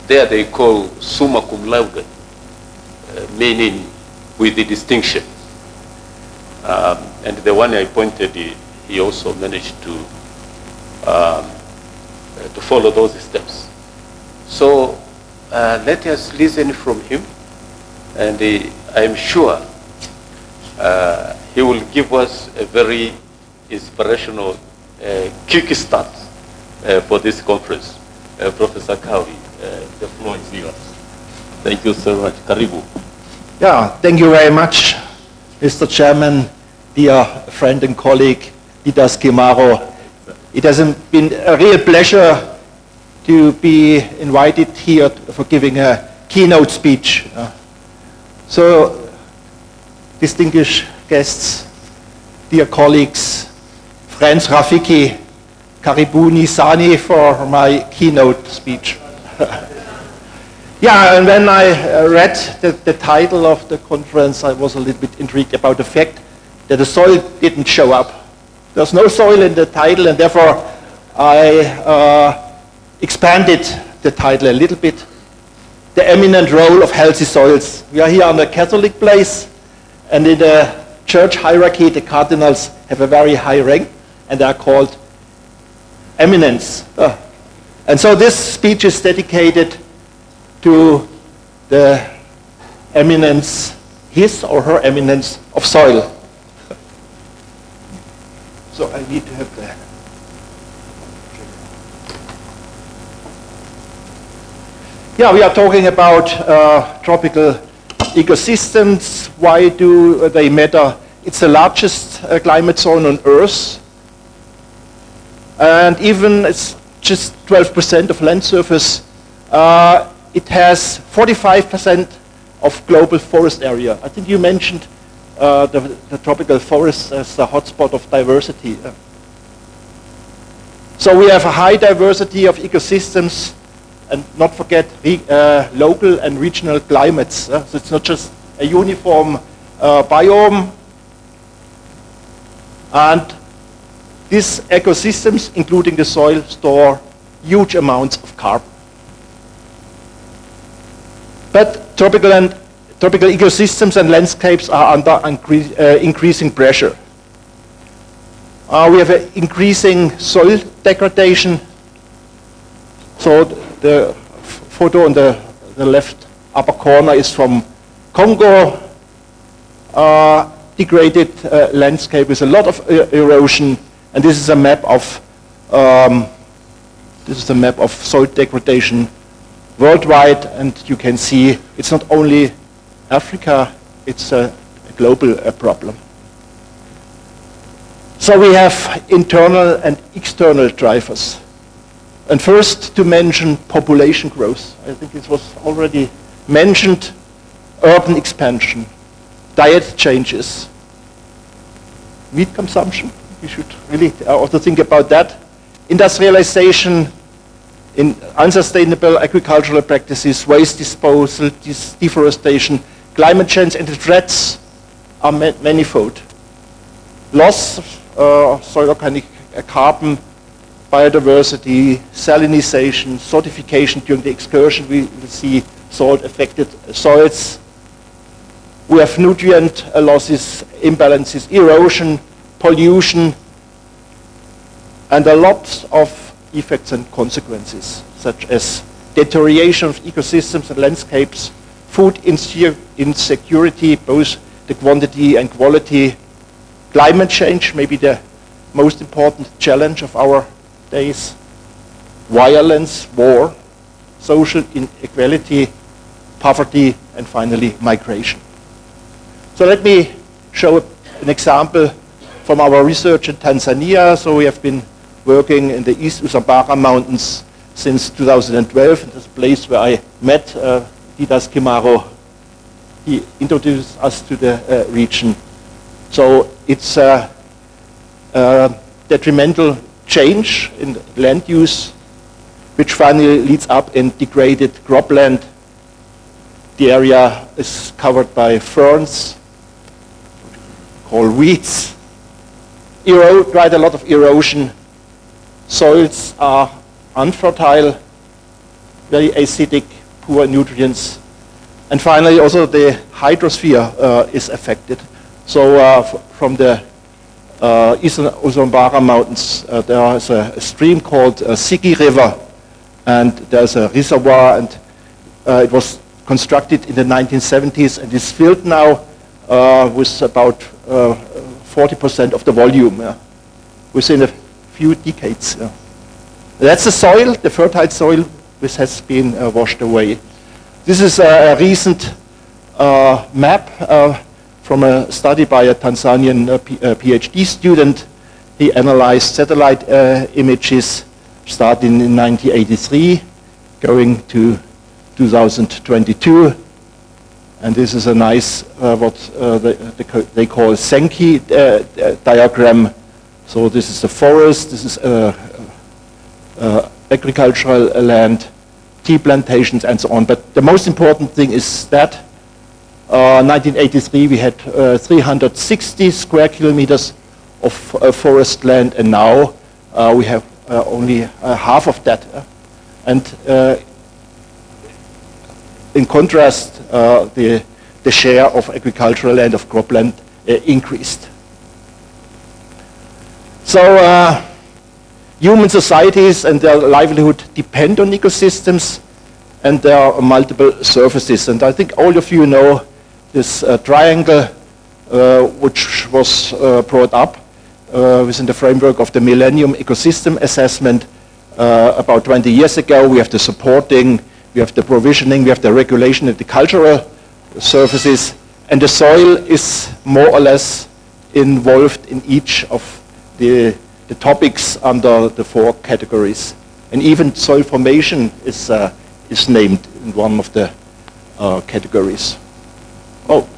Speaker 1: there they call summa cum laude, meaning with the distinction. And the one I pointed, he also managed to follow those steps. So let us listen from him, and I'm sure he will give us a very inspirational kickstart for this conference. Professor Kawi, the floor is yours. Thank you so much. Karibu.
Speaker 5: Yeah, thank you very much, Mr. Chairman, dear friend and colleague, Idas Gemaro. It has been a real pleasure to be invited here for giving a keynote speech. So, distinguished guests, dear colleagues, friends Rafiki, Karibuni, Sani for my keynote speech. Yeah, and when I read the title of the conference, I was a little bit intrigued about the fact that the soil didn't show up. There's no soil in the title, and therefore I expanded the title a little bit. The eminent role of healthy soils. We are here on a Catholic place, and in the church hierarchy, the cardinals have a very high rank, and they are called eminents. And so this speech is dedicated to the eminence, his or her eminence of soil. So I need to have the... Yeah, we are talking about tropical ecosystems. Why do they matter? It's the largest climate zone on Earth. And even it's just 12% of land surface. It has 45% of global forest area. I think you mentioned the tropical forest as the hotspot of diversity. So we have a high diversity of ecosystems, and not forget local and regional climates. So it's not just a uniform biome. And these ecosystems, including the soil, store huge amounts of carbon. But tropical ecosystems and landscapes are under increasing pressure. We have an increasing soil degradation. So the photo on the left upper corner is from Congo. Degraded landscape with a lot of erosion, and this is a map of soil degradation worldwide, and you can see it's not only Africa, it's a global problem. So we have internal and external drivers. And first to mention population growth. I think it was already mentioned, urban expansion, diet changes, meat consumption. We should really also think about that. Industrialization, in unsustainable agricultural practices, waste disposal, deforestation, climate change, and the threats are manifold. Loss of soil organic carbon, biodiversity, salinization, saltification during the excursion. We will see salt-affected soils. We have nutrient losses, imbalances, erosion, pollution, and a lot of effects and consequences, such as deterioration of ecosystems and landscapes, food insecurity, both the quantity and quality, climate change, maybe the most important challenge of our days, violence, war, social inequality, poverty, and finally migration. So let me show an example from our research in Tanzania. So we have been working in the East Usambara Mountains since 2012. This place where I met Didas Kimaro. He introduced us to the region. So it's a detrimental change in land use, which finally leads up in degraded cropland. The area is covered by ferns, called weeds. Quite a lot of erosion. Soils are unfertile, very acidic, poor nutrients. And finally, also the hydrosphere is affected. So from the Eastern Usambara Mountains, there is a stream called Sigi River, and there's a reservoir, and it was constructed in the 1970s, and is filled now with about 40% of the volume within a few decades. That's the soil, the fertile soil, which has been washed away. This is a recent map from a study by a Tanzanian PhD student. He analyzed satellite images starting in 1983, going to 2022. And this is a nice, what they call Sankey diagram. So this is the forest, this is agricultural land, tea plantations, and so on. But the most important thing is that 1983 we had 360 square kilometers of forest land, and now we have only half of that. And in contrast, the share of agricultural land, of cropland, increased. So human societies and their livelihood depend on ecosystems, and there are multiple services. And I think all of you know this triangle which was brought up within the framework of the Millennium Ecosystem Assessment about 20 years ago. We have the supporting, we have the provisioning, we have the regulation and the cultural services, and the soil is more or less involved in each of the topics under the 4 categories. And even soil formation is named in one of the categories. Oh.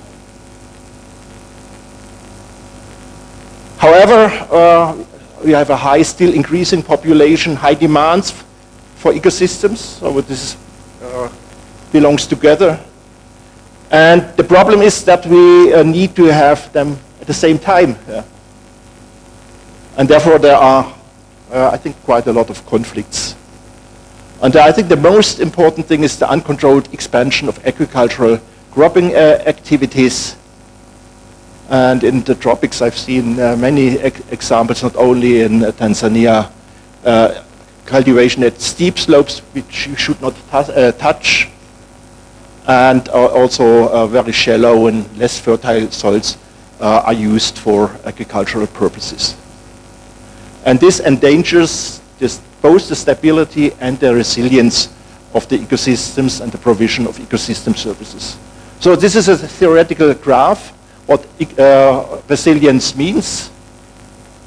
Speaker 5: However, we have a high, still increasing population, high demands for ecosystems. So this belongs together. And the problem is that we need to have them at the same time. And therefore there are, I think, quite a lot of conflicts. And I think the most important thing is the uncontrolled expansion of agricultural cropping activities. And in the tropics I've seen many examples, not only in Tanzania, cultivation at steep slopes which you should not touch, and also very shallow and less fertile soils are used for agricultural purposes. And this endangers both the stability and the resilience of the ecosystems and the provision of ecosystem services. So this is a theoretical graph, what resilience means.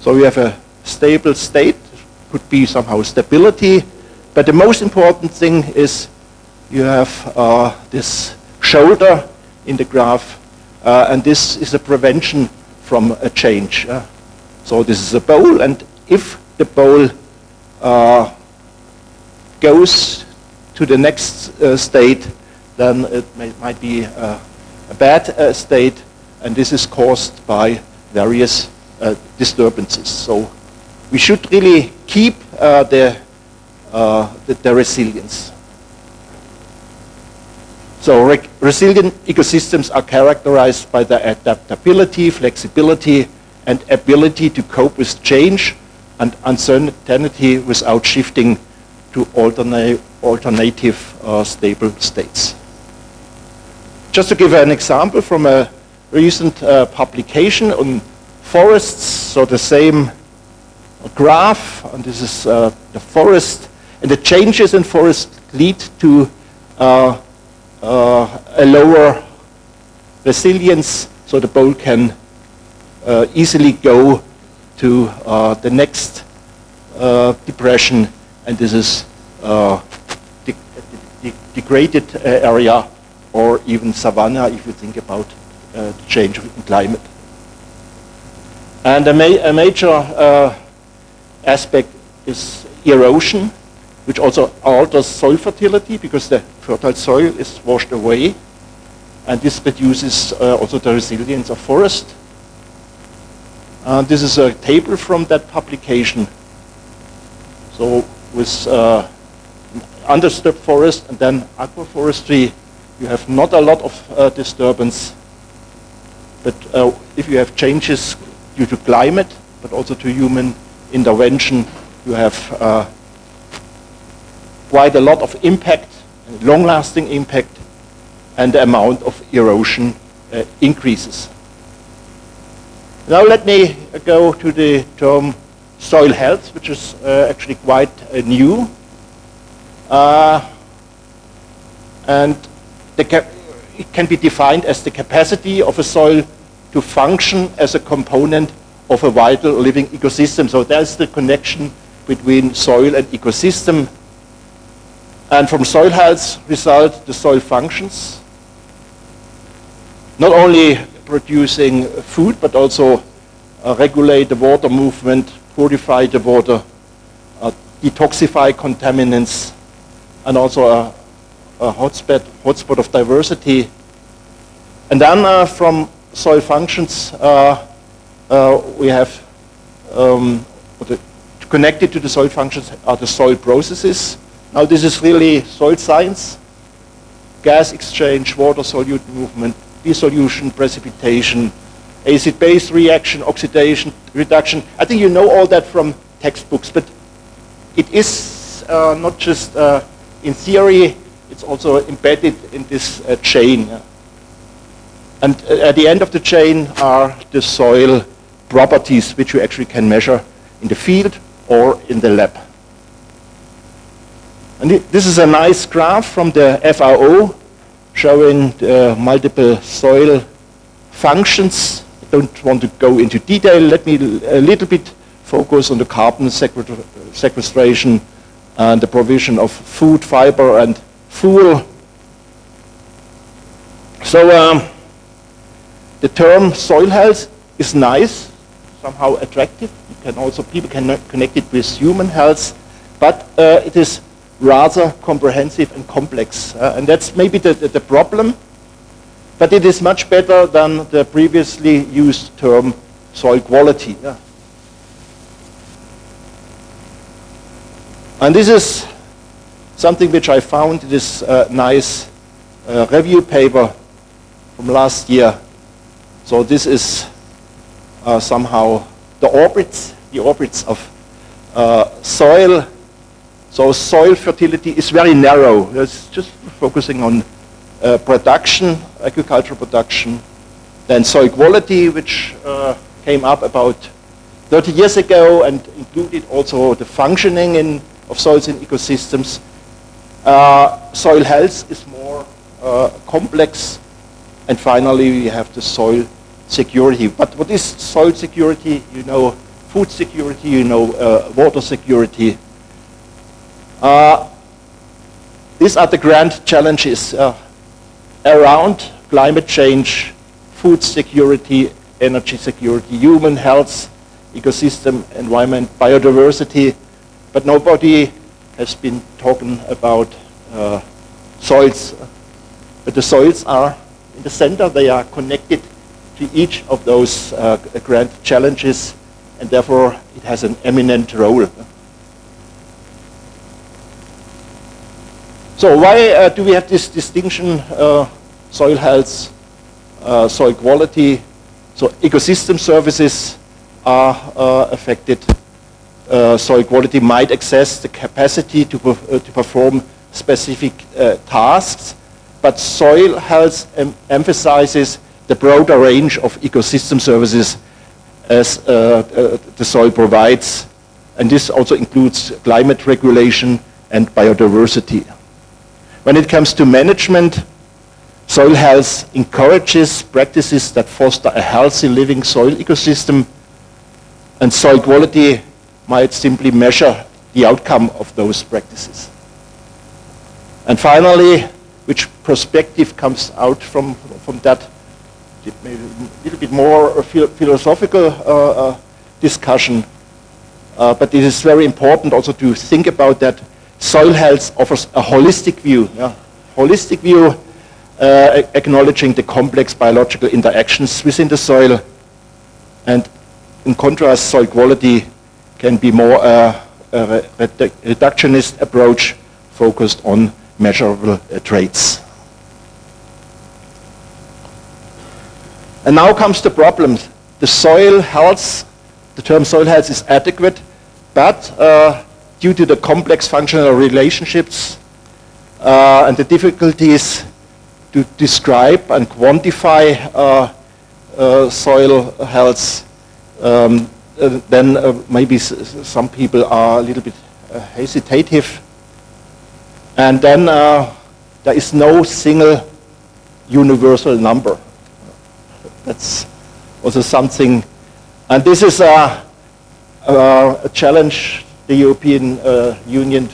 Speaker 5: So we have a stable state, could be somehow stability, but the most important thing is you have this shoulder in the graph, and this is a prevention from a change. So this is a bowl, and if the bowl goes to the next state, then it might be a bad state, and this is caused by various disturbances. So we should really keep the resilience. So resilient ecosystems are characterized by their adaptability, flexibility, and ability to cope with change and uncertainty without shifting to alternative stable states. Just to give an example from a recent publication on forests, so the same graph, and this is the forest, and the changes in forest lead to a lower resilience, so the bowl can easily go to the next depression, and this is degraded area, or even savanna if you think about the change in climate. And a major aspect is erosion, which also alters soil fertility because the fertile soil is washed away, and this reduces also the resilience of forest. This is a table from that publication. So with undisturbed forest and then agroforestry, you have not a lot of disturbance. But if you have changes due to climate, but also to human intervention, you have quite a lot of impact, long-lasting impact, and the amount of erosion increases. Now let me go to the term soil health, which is actually quite new. And it can be defined as the capacity of a soil to function as a component of a vital living ecosystem. So there's the connection between soil and ecosystem. And from soil health result the soil functions, not only producing food, but also regulate the water movement, purify the water, detoxify contaminants, and also a hotspot of diversity. And then from soil functions, we have connected to the soil functions are the soil processes. Now this is really soil science: gas exchange, water solute movement, dissolution, precipitation, acid-base reaction, oxidation, reduction. I think you know all that from textbooks, but it is not just in theory, it's also embedded in this chain. And at the end of the chain are the soil properties which you actually can measure in the field or in the lab. And this is a nice graph from the FAO showing the multiple soil functions. I don't want to go into detail. Let me a little bit focus on the carbon sequestration and the provision of food, fiber, and fuel. So the term soil health is nice, somehow attractive. People can connect it with human health, but it is rather comprehensive and complex. And that's maybe the problem, but it is much better than the previously used term soil quality. And this is something which I found in this nice review paper from last year. So this is somehow the orbits of soil. So soil fertility is very narrow. It's just focusing on production, agricultural production. Then soil quality, which came up about 30 years ago and included also the functioning of soils in ecosystems. Soil health is more complex. And finally, we have the soil security. But what is soil security? You know, food security, you know, water security. These are the grand challenges around climate change, food security, energy security, human health, ecosystem, environment, biodiversity. But nobody has been talking about soils. But the soils are in the center. They are connected to each of those grand challenges, and therefore it has an eminent role. So why do we have this distinction, soil health, soil quality? So ecosystem services are affected. Soil quality might access the capacity to perform specific tasks, but soil health emphasizes the broader range of ecosystem services as the soil provides, and this also includes climate regulation and biodiversity. When it comes to management, soil health encourages practices that foster a healthy living soil ecosystem, and soil quality might simply measure the outcome of those practices. And finally, which perspective comes out from that? Maybe a little bit more philosophical discussion, but it is very important also to think about that soil health offers a holistic view, holistic view acknowledging the complex biological interactions within the soil, and in contrast, soil quality can be more a reductionist approach focused on measurable traits. And now comes the problem. The soil health, the term soil health is adequate, but due to the complex functional relationships and the difficulties to describe and quantify soil health, then maybe some people are a little bit hesitative. And then there is no single universal number. That's also something, and this is a challenge the European Union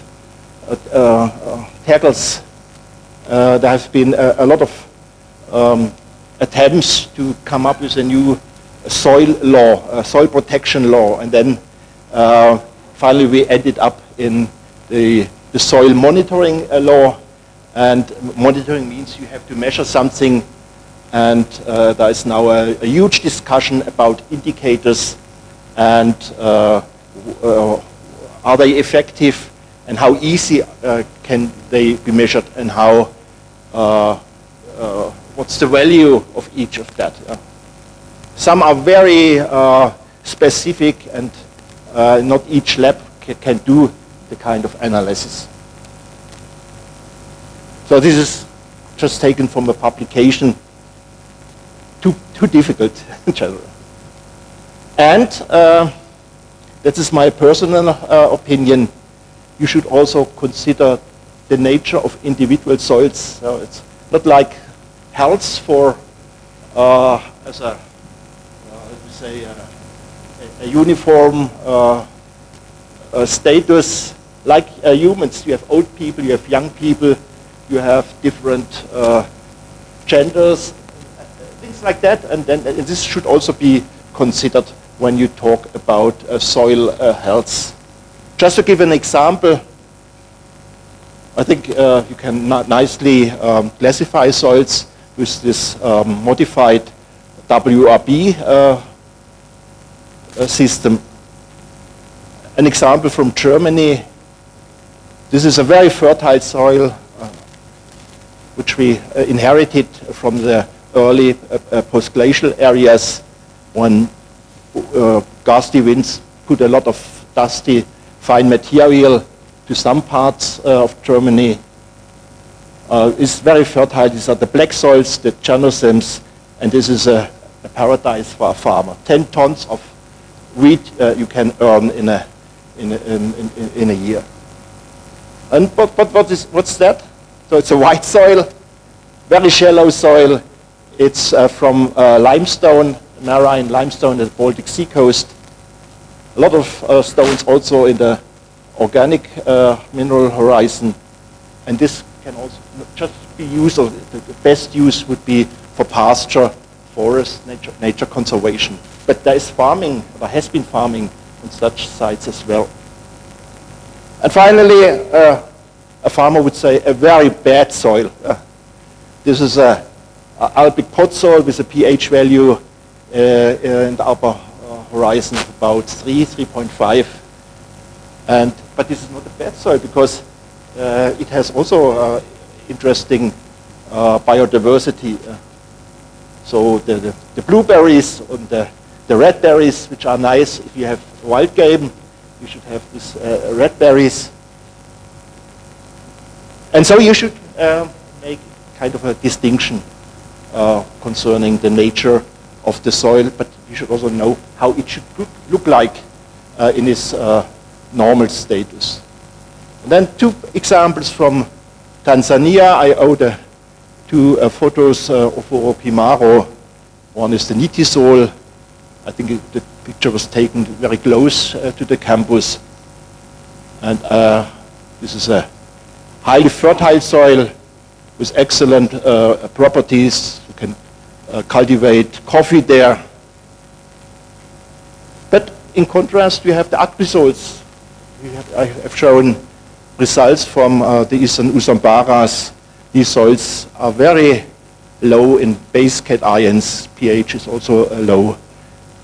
Speaker 5: tackles. There have been a lot of attempts to come up with a new soil law, soil protection law, and then finally we ended up in the soil monitoring law. And monitoring means you have to measure something, and there is now a huge discussion about indicators and are they effective and how easy can they be measured, and how what's the value of each of that. Some are very specific, and not each lab can do the kind of analysis. So this is just taken from a publication, too difficult in general. And that is my personal opinion. You should also consider the nature of individual soils. So it's not like health for as a a uniform status. Like humans, you have old people, you have young people, you have different genders, things like that, and then this should also be considered when you talk about soil health. Just to give an example, I think you can nicely classify soils with this modified WRB system. An example from Germany. This is a very fertile soil which we inherited from the early post-glacial areas when gusty winds put a lot of dusty, fine material to some parts of Germany. It's very fertile. These are the black soils, the chanosems, and this is a paradise for a farmer. 10 tons of wheat you can earn in a year. And what's that? So it's a white soil, very shallow soil. It's from limestone, marine limestone at the Baltic Sea coast. A lot of stones also in the organic mineral horizon. And this can also just be used, or the best use would be for pasture, forest, nature conservation. But there is farming, there has been farming on such sites as well. And finally, a farmer would say a very bad soil. This is a Alpic pot soil with a pH value in the upper horizon of about 3.5. But this is not a bad soil because it has also interesting biodiversity. So the blueberries and the red berries, which are nice if you have wild game, you should have these red berries. And so you should make kind of a distinction concerning the nature of the soil, but you should also know how it should look like in its normal status. And then 2 examples from Tanzania. I owe the 2 photos of Oropimaro. One is the Nitisol. I think the picture was taken very close to the campus. And this is a highly fertile soil with excellent properties. You can cultivate coffee there. But in contrast, you have the ugly soils. I have shown results from the eastern Usambaras. These soils are very low in base cations. pH is also low.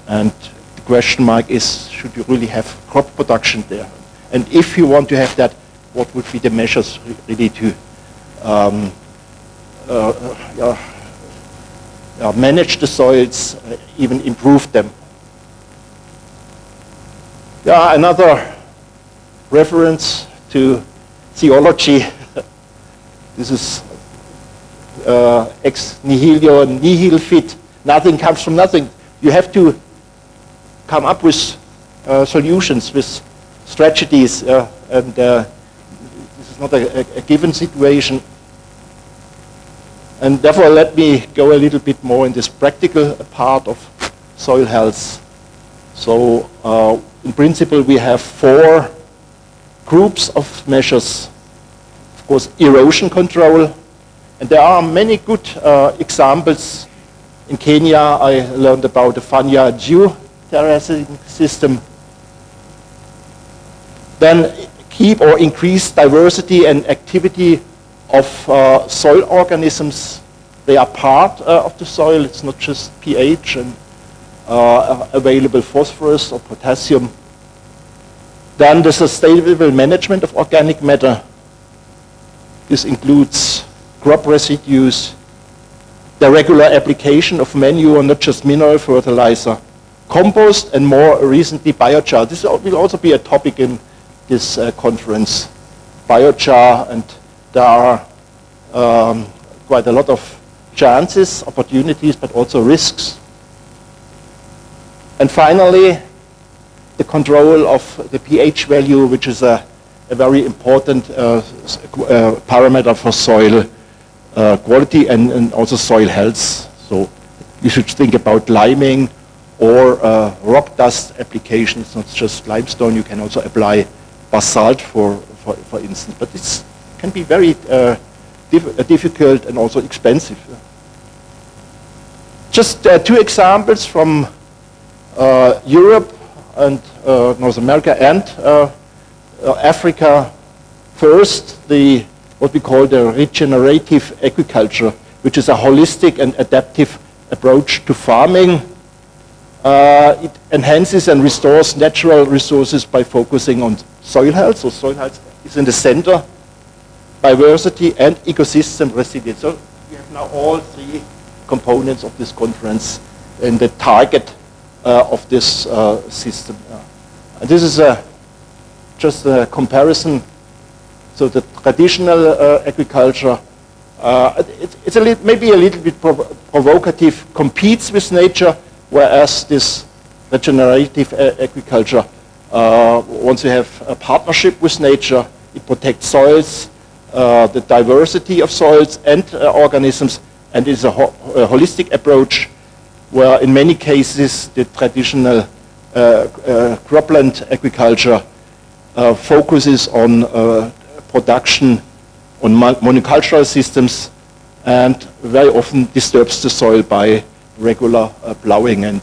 Speaker 5: And the question mark is, should you really have crop production there? And if you want to have that, what would be the measures really to manage the soils, even improve them? Yeah, another reference to theology. This is ex nihilo, nihil fit. Nothing comes from nothing. You have to come up with solutions, with strategies, and this is not a given situation. And therefore, let me go a little bit more in this practical part of soil health. So, in principle, we have 4 groups of measures. Of course, erosion control. And there are many good examples. In Kenya, I learned about the Fanya geoterracing system. Then keep or increase diversity and activity of soil organisms. They are part of the soil. It's not just pH and available phosphorus or potassium. Then the sustainable management of organic matter. This includes crop residues, the regular application of manure, not just mineral fertilizer, compost, and more recently biochar. This will also be a topic in this conference. Biochar, and there are quite a lot of chances, opportunities, but also risks. And finally, the control of the pH value, which is a very important parameter for soil quality and also soil health. So you should think about liming or rock dust application. It's not just limestone. You can also apply basalt, for instance. But it can be very difficult and also expensive. Just two examples from Europe and North America and Africa. First, what we call the regenerative agriculture, which is a holistic and adaptive approach to farming. It enhances and restores natural resources by focusing on soil health. So soil health is in the center, biodiversity and ecosystem resilience. So we have now all three components of this conference and the target of this system. And this is just a comparison. So the traditional agriculture, it's maybe a little bit provocative, competes with nature, whereas this regenerative agriculture wants to have a partnership with nature. It protects soils, the diversity of soils and organisms, and is a holistic approach where in many cases the traditional cropland agriculture focuses on production on monocultural systems and very often disturbs the soil by regular plowing. And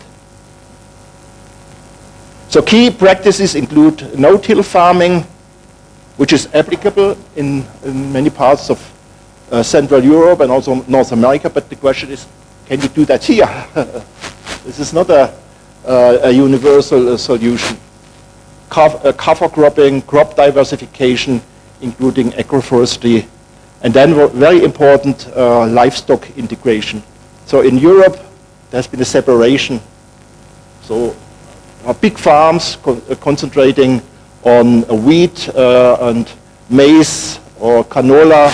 Speaker 5: so key practices include no-till farming, which is applicable in many parts of Central Europe and also North America, but the question is, can you do that here? This is not a universal solution. Cover cropping, crop diversification, including agroforestry, and then very important, livestock integration. So in Europe, there's been a separation. So big farms concentrating on wheat and maize or canola.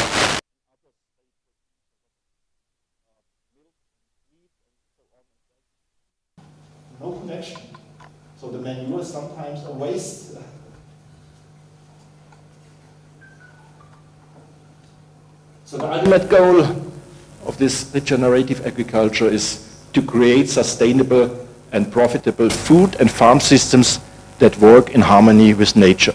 Speaker 5: No connection. So the manure is sometimes a waste. So the ultimate goal of this regenerative agriculture is to create sustainable and profitable food and farm systems that work in harmony with nature.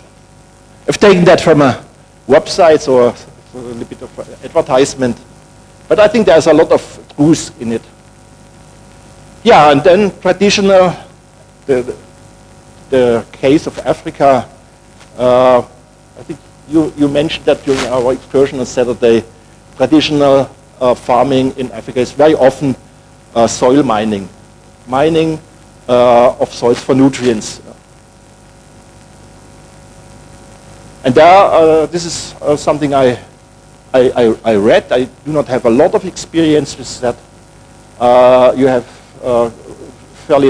Speaker 5: I've taken that from a website or a little bit of advertisement, but I think there's a lot of truth in it. Yeah, and then traditional, the case of Africa, I think you mentioned that during our excursion on Saturday. Traditional farming in Africa is very often soil mining, of soils for nutrients. And there, this is something I read. I do not have a lot of experience with that. You have fairly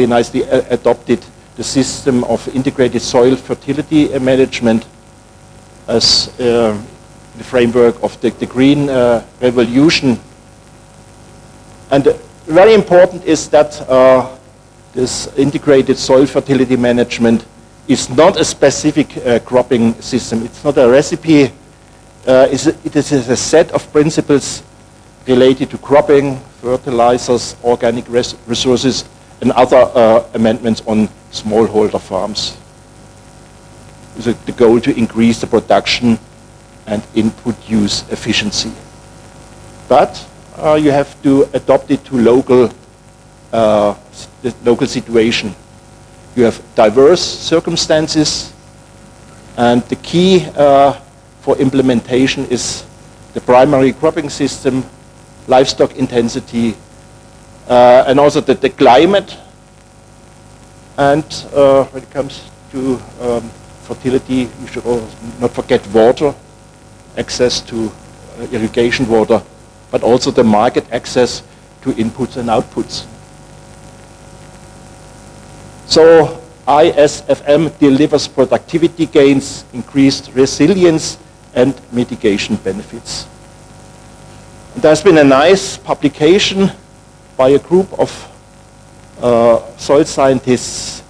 Speaker 5: nicely adopted the system of integrated soil fertility management as the framework of the green revolution. And very important is that this integrated soil fertility management is not a specific cropping system. It's not a recipe. It is a set of principles related to cropping, fertilizers, organic resources, and other amendments on smallholder farms. With the goal to increase the production and input use efficiency. But you have to adapt it to the local situation. you have diverse circumstances, and the key for implementation is the primary cropping system, livestock intensity, and also the climate. And when it comes to fertility, you should also not forget water, access to irrigation water, but also the market access to inputs and outputs. So ISFM delivers productivity gains, increased resilience, and mitigation benefits. And there's been a nice publication by a group of soil scientists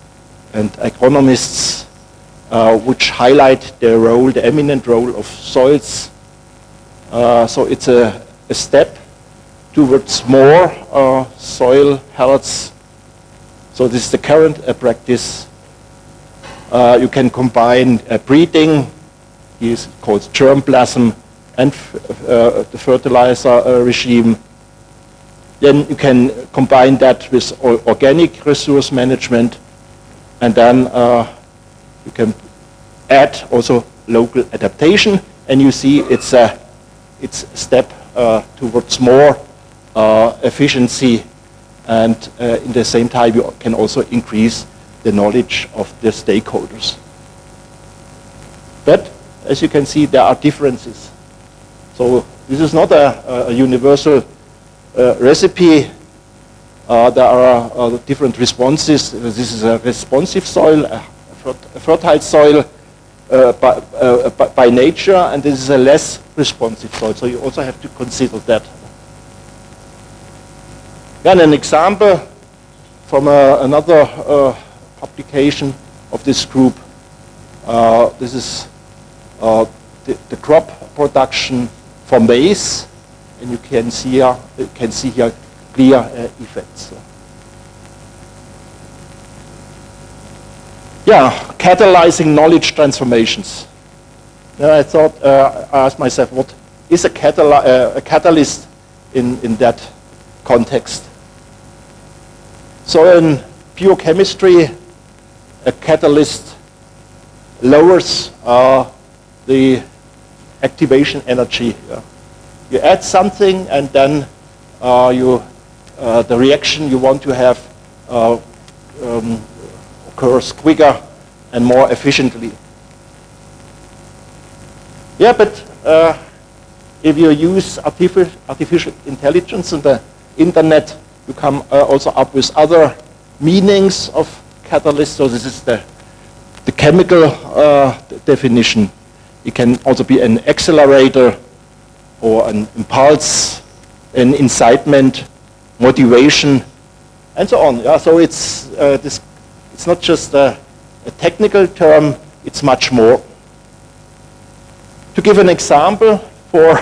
Speaker 5: and agronomists which highlight the role, the eminent role of soils. So it's a step towards more soil health. So this is the current practice. You can combine breeding, is called germplasm, and the fertilizer regime. Then you can combine that with organic resource management, and then you can add also local adaptation, and you see it's a step towards more efficiency, and in the same time you can also increase the knowledge of the stakeholders. But as you can see, there are differences. So this is not a universal recipe. There are different responses. This is a responsive soil, a fertile soil by nature, and this is a less responsive soil. So you also have to consider that. Then an example from another publication of this group. This is the crop production for maize, and you can see here clear effects. Yeah, catalyzing knowledge transformations. I thought, I asked myself, what is a catalyst in that context? So in pure chemistry, a catalyst lowers the activation energy. You add something, and then the reaction you want to have occurs quicker and more efficiently. Yeah, but if you use artificial intelligence and the internet, you come also up with other meanings of catalyst. So this is the chemical definition. It can also be an accelerator or an impulse, an incitement, motivation, and so on. Yeah, so it's not just a technical term, it's much more. To give an example for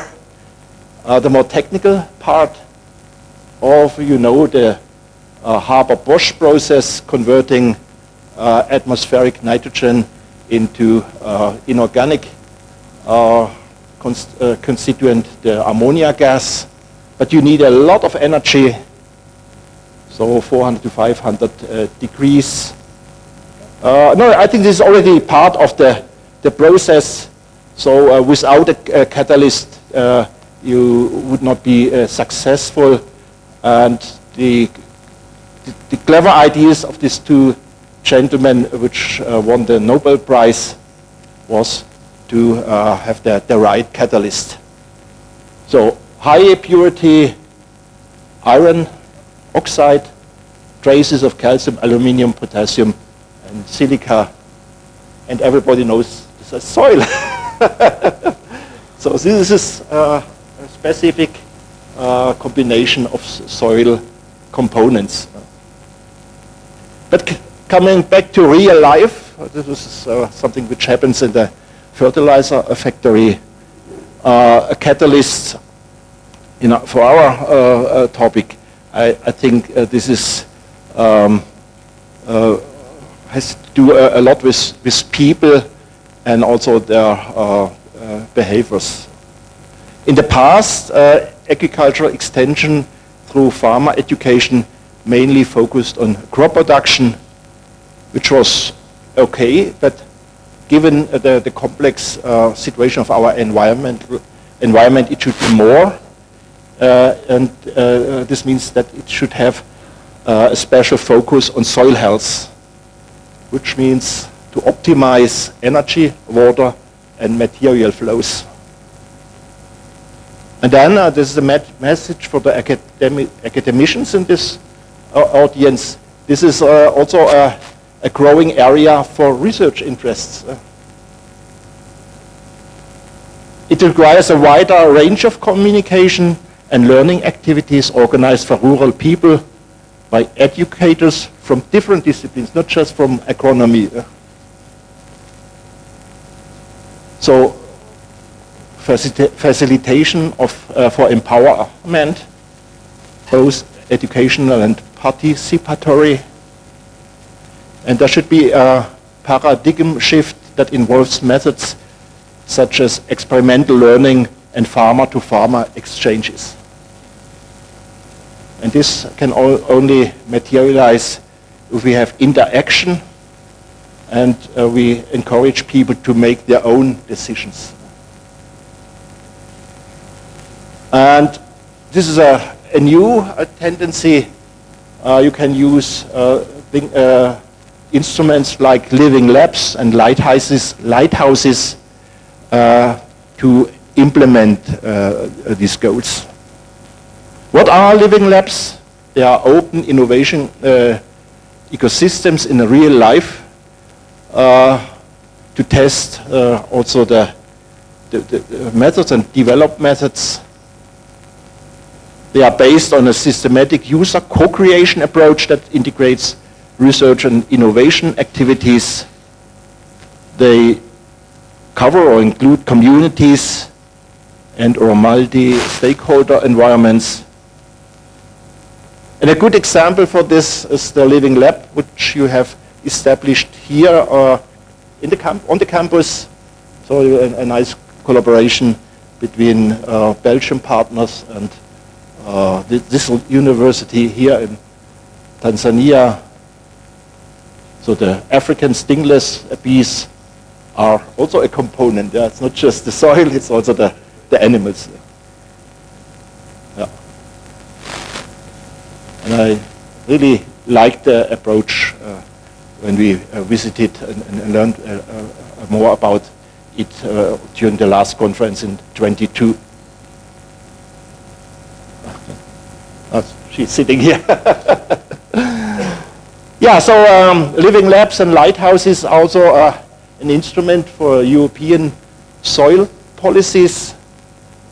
Speaker 5: the more technical part, all of you know the Haber-Bosch process converting atmospheric nitrogen into inorganic constituent, the ammonia gas. But you need a lot of energy, so 400 to 500 degrees. No, I think this is already part of the process. So without a catalyst, you would not be successful. And the clever ideas of these two gentlemen, which won the Nobel Prize, was to have the right catalyst. So high purity iron oxide, traces of calcium, aluminium, potassium, and silica, and everybody knows this is soil. So this is a specific combination of soil components. But coming back to real life, this is something which happens in the fertilizer factory. A catalyst, for our topic, I think this is has to do a lot with people and also their behaviors. In the past, agricultural extension through farmer education mainly focused on crop production, which was okay, but given the complex situation of our environment, it should be more. And this means that it should have a special focus on soil health, which means to optimize energy, water, and material flows. And then this is a message for the academicians in this audience. This is also a growing area for research interests. It requires a wider range of communication and learning activities organized for rural people by educators from different disciplines, not just from agronomy. So facilitation for empowerment, both educational and participatory. And there should be a paradigm shift that involves methods such as experimental learning and farmer-to-farmer exchanges. And this can only materialize if we have interaction and we encourage people to make their own decisions. And this is a new tendency. You can use instruments like living labs and lighthouses to implement these goals. What are living labs? They are open innovation ecosystems in real life to test also the methods and develop methods. They are based on a systematic user co-creation approach that integrates research and innovation activities. They cover or include communities and or multi-stakeholder environments. And a good example for this is the Living Lab, which you have established here on the campus. So a nice collaboration between Belgian partners and this university here in Tanzania. So the African stingless bees are also a component. Yeah? It's not just the soil, it's also the animals. Yeah. And I really liked the approach when we visited and learned more about it during the last conference in 22. She's sitting here. Yeah, so living labs and lighthouses are also an instrument for European soil policies.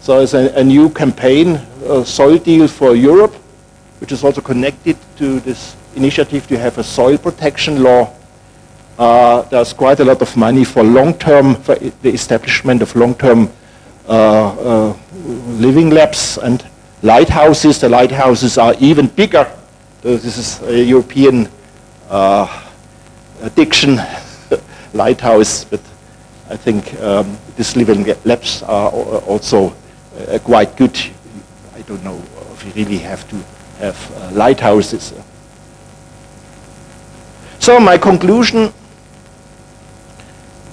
Speaker 5: So it's a new campaign, Soil Deal for Europe, which is also connected to this initiative to have a soil protection law. There's quite a lot of money for long-term, for the establishment of long-term living labs and lighthouses. The lighthouses are even bigger. So this is a European addiction lighthouse, but I think these living labs are also quite good. I don't know if you really have to have lighthouses. So my conclusion,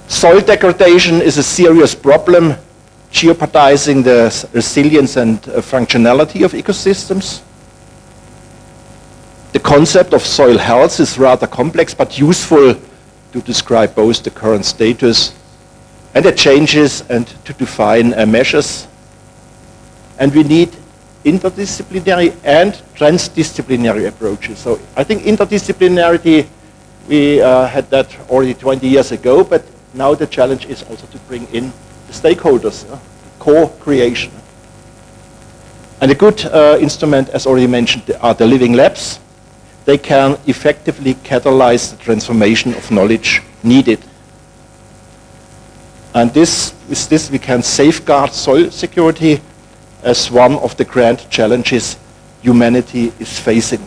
Speaker 5: soil degradation is a serious problem, jeopardizing the resilience and functionality of ecosystems. The concept of soil health is rather complex but useful to describe both the current status and the changes and to define measures. And we need interdisciplinary and transdisciplinary approaches. So I think interdisciplinarity, we had that already 20 years ago, but now the challenge is also to bring in the stakeholders, co-creation. And a good instrument, as already mentioned, are the living labs. They can effectively catalyze the transformation of knowledge needed. And with this we can safeguard soil security as one of the grand challenges humanity is facing.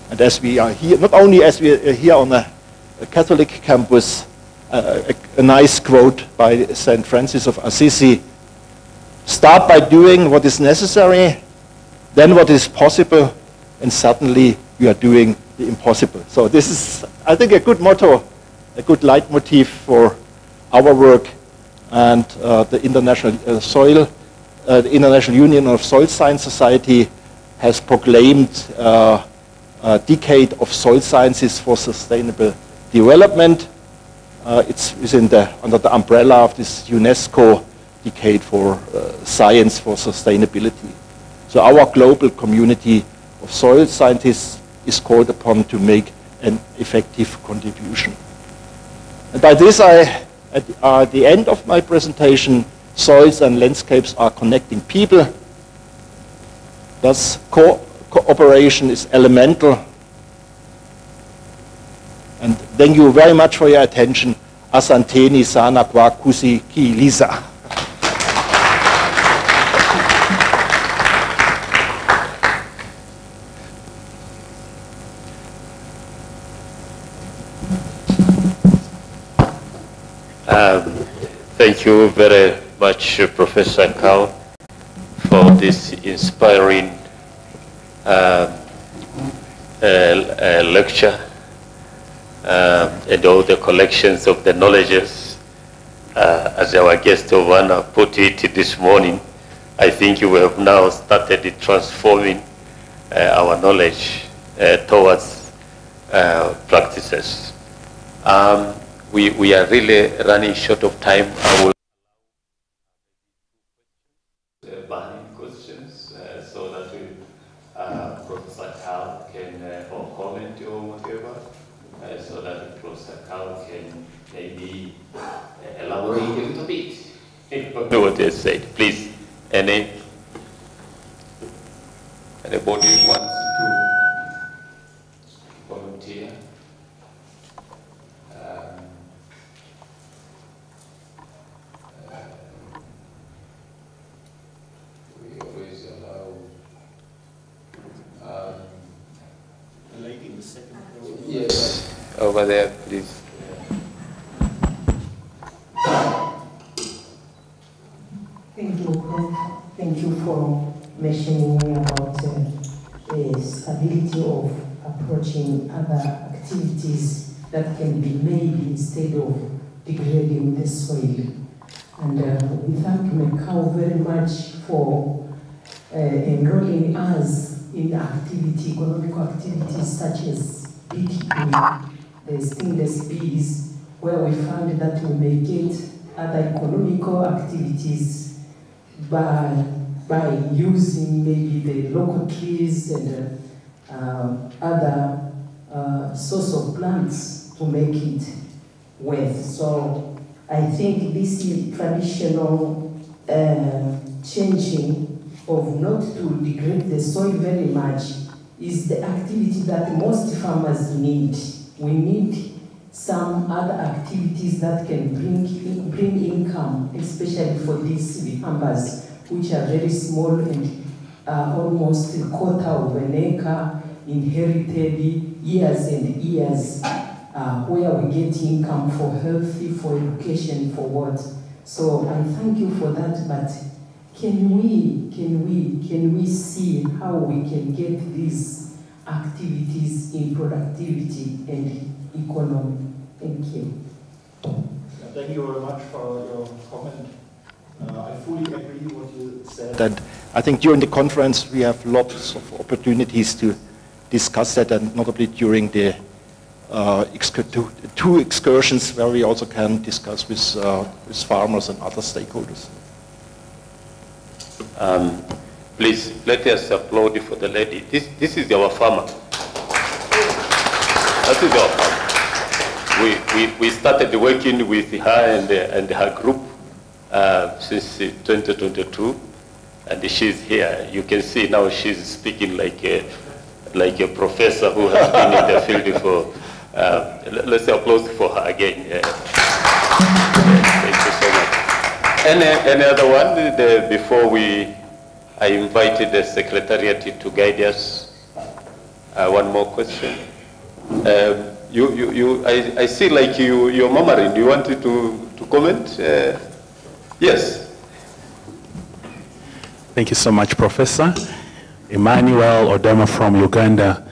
Speaker 5: And as we are here, not only as we are here on a Catholic campus, a nice quote by St. Francis of Assisi, start by doing what is necessary, then what is possible, and suddenly you are doing the impossible. So this is, I think, a good motto, a good leitmotif for our work. And the International the International Union of Soil Science Society has proclaimed a decade of soil sciences for sustainable development. It's under the umbrella of this UNESCO decade for science for sustainability. So our global community of soil scientists is called upon to make an effective contribution. And by this, at the end of my presentation, soils and landscapes are connecting people. Thus, cooperation is elemental. And thank you very much for your attention. Asanteni sana kwa kusi ki lisa.
Speaker 1: Thank you very much, Professor Kao, for this inspiring lecture and all the collections of the knowledges. As our guest of honor put it this morning, I think you have now started transforming our knowledge towards practices. We are really running short of time. I will burning questions so that Professor Kao can or comment or whatever, so that Professor Kao can maybe elaborate a little bit on what they said. Please, anybody wants to volunteer? Yes, over there, please.
Speaker 6: Thank you, Prof. Thank you for mentioning about the stability of approaching other activities that can be made instead of degrading the soil. And we thank MECAU very much for enrolling us in economic activities such as beekeeping, the stingless bees, where we found that we may get other economical activities by using maybe the local trees and other source of plants to make it worth. So I think this traditional changing of not to degrade the soil very much is the activity that most farmers need. We need some other activities that can bring income, especially for these farmers, which are very small and almost a quarter of an acre, inherited years and years, where we get income for healthy, for education, for what. So I thank you for that, but can we see how we can get these activities in productivity and economy? Thank you.
Speaker 5: Thank you very much for your comment. I fully agree with what you said. And I think during the conference we have lots of opportunities to discuss that, and notably during the two excursions where we also can discuss with farmers and other stakeholders.
Speaker 1: Please let us applaud for the lady. This is our farmer. That is our farmer. We started working with her and her group since 2022, and she's here. You can see now she's speaking like a professor who has been in the field for. Let's applause for her again. Thank you so much. Any other one before I invited the Secretariat to guide us? One more question. I see like you're murmuring. You wanted to comment? Yes.
Speaker 7: Thank you so much, Professor. Emmanuel Odema from Uganda.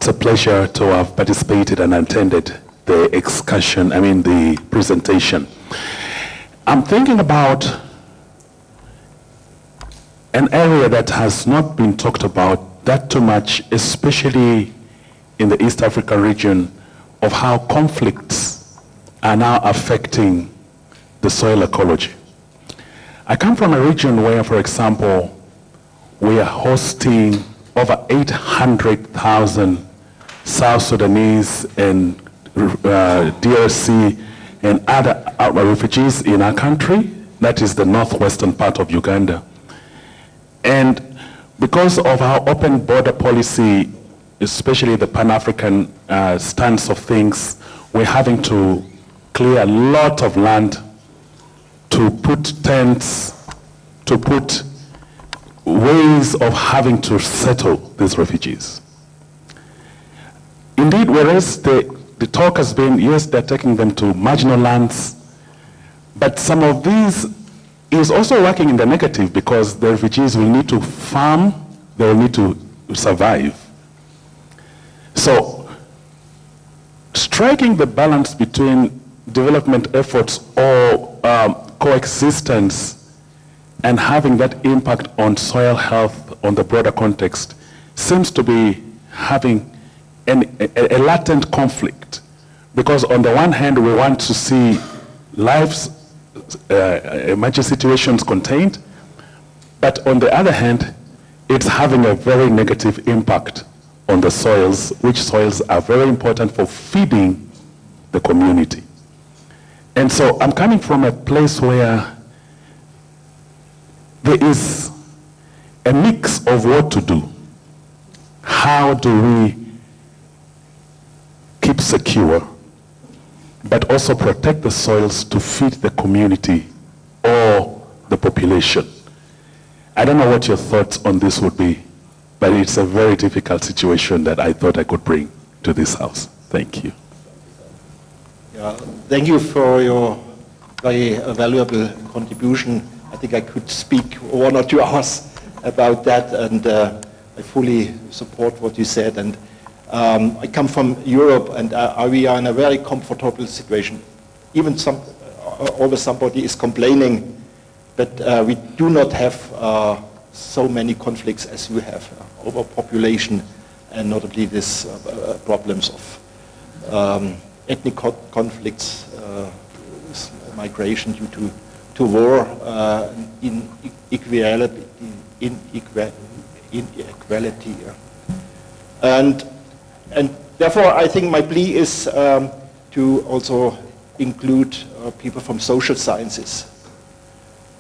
Speaker 7: It's a pleasure to have participated and attended the the presentation. I'm thinking about an area that has not been talked about that too much, especially in the East Africa region, of how conflicts are now affecting the soil ecology. I come from a region where, for example, we are hosting over 800,000 South Sudanese and DRC and other refugees in our country. That is the northwestern part of Uganda. And because of our open border policy, especially the Pan-African stance of things, we're having to clear a lot of land to put tents, to put ways of having to settle these refugees. Indeed, whereas the talk has been, yes, they're taking them to marginal lands, but some of these is also working in the negative because the refugees will need to farm, they will need to survive. So, striking the balance between development efforts or coexistence and having that impact on soil health on the broader context seems to be having a latent conflict. Because on the one hand, we want to see life's emergency situations contained, but on the other hand, it's having a very negative impact on the soils, which soils are very important for feeding the community. And so I'm coming from a place where there is a mix of what to do. How do we keep secure, but also protect the soils to feed the community or the population? I don't know what your thoughts on this would be, but it's a very difficult situation that I thought I could bring to this house. Thank you.
Speaker 5: Yeah, thank you for your very valuable contribution. I think I could speak 1 or 2 hours about that, and I fully support what you said. And I come from Europe, and we are in a very comfortable situation. Even always somebody is complaining that we do not have so many conflicts as you have, overpopulation, and notably these problems of ethnic conflicts, migration due to war, inequality. And therefore, I think my plea is to also include people from social sciences,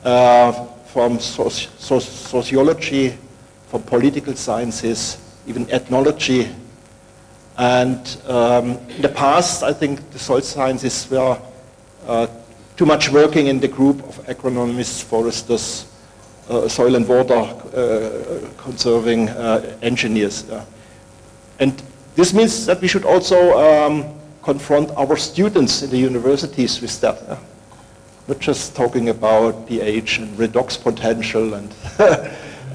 Speaker 5: from sociology, from political sciences, even ethnology. And in the past, I think the soil sciences were too much working in the group of agronomists, foresters, soil and water conserving engineers. And this means that we should also confront our students in the universities with that. Not just talking about pH and redox potential and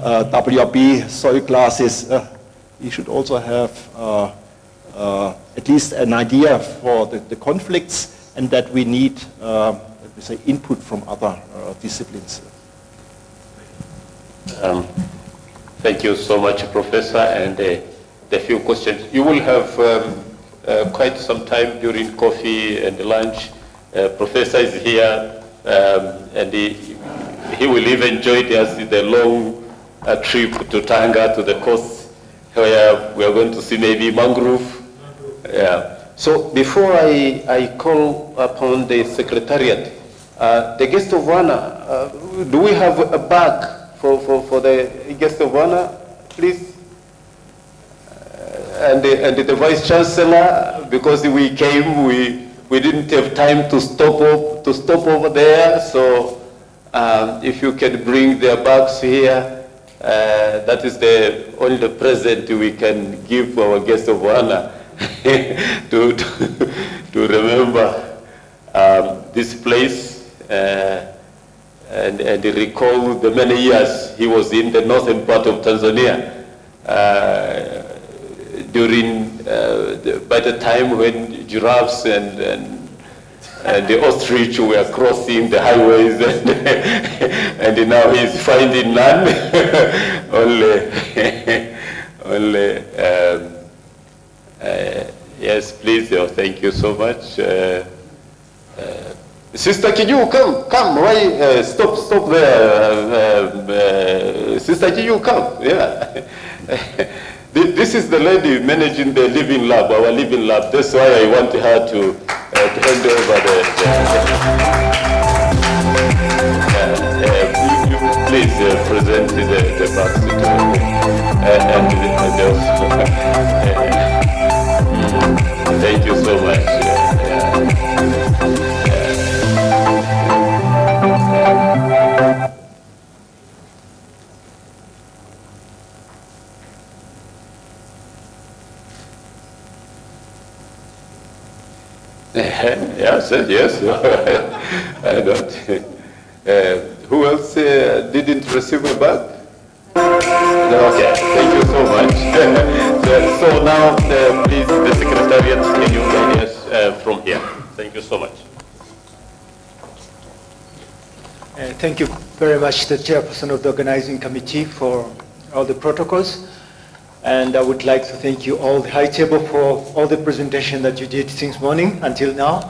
Speaker 5: WRB soil classes. We should also have at least an idea for the conflicts, and that we need, let me say, input from other disciplines.
Speaker 1: Thank you so much, Professor, and the few questions. You will have quite some time during coffee and lunch. Professor is here, and he will even join us in the long trip to Tanga, to the coast, where we are going to see maybe mangrove. Yeah. So before I call upon the Secretariat, the guest of honor, do we have a bag for the guest of honor, please? And the Vice Chancellor, because we came, we didn't have time to stop over there. So if you can bring their bags here, that is the only present we can give our guest of honor to remember this place and recall the many years he was in the northern part of Tanzania during, by the time when giraffes and the ostrich were crossing the highways, and now he's finding none. only, yes, please, thank you so much. Sister, can you come? Why stop there? Sister, can you come? Yeah. This is the lady managing the living lab, our living lab. That's why I want her to hand over you please present the box and thank you so much. Yes. I don't. Who else didn't receive a bag? Okay, thank you so much. So now, please, the Secretariat, can you guide us from here? Thank you so much.
Speaker 8: Thank you very much, the Chairperson of the Organizing Committee, for all the protocols. And I would like to thank you all, the High Table, for all the presentation that you did since morning until now.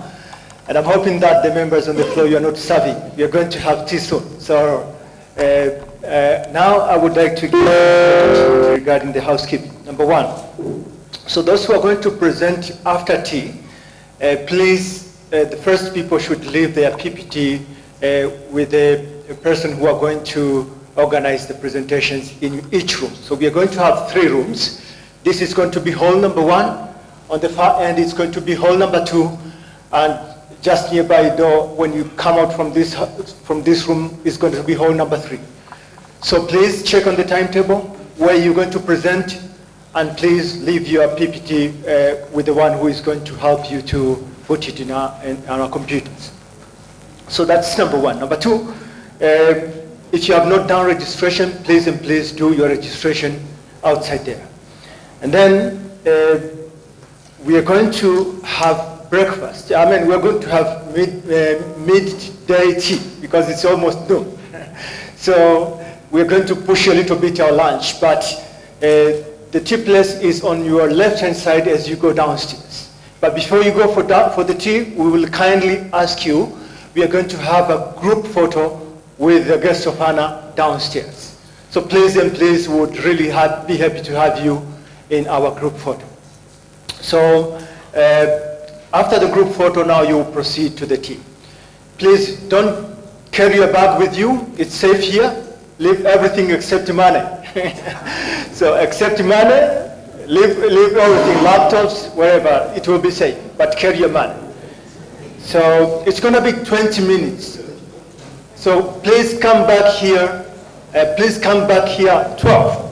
Speaker 8: And I'm hoping that the members on the floor, you are not starving. We are going to have tea soon. So now I would like to give you regarding the housekeeping. Number one, so those who are going to present after tea, please, the first people should leave their PPT with a person who are going to organize the presentations in each room. So we are going to have 3 rooms. This is going to be hall number 1. On the far end, it's going to be hall number 2. And just nearby door, when you come out from this room, is going to be hall number 3. So please check on the timetable where you're going to present, and please leave your PPT with the one who is going to help you to put it in our computers. So that's number 1. Number 2, if you have not done registration, please do your registration outside there. And then we are going to have breakfast. I mean, we're going to have midday tea because it's almost noon. So we're going to push a little bit our lunch, but the tea place is on your left-hand side as you go downstairs. But before you go for the tea, we will kindly ask you, we are going to have a group photo with the guest of honor downstairs. So please would really be happy to have you in our group photo. So after the group photo, now you will proceed to the tea. Please don't carry your bag with you. It's safe here. Leave everything except money. So except money, leave everything, laptops, wherever, it will be safe, but carry your money. So it's going to be 20 minutes. So please come back here. 12.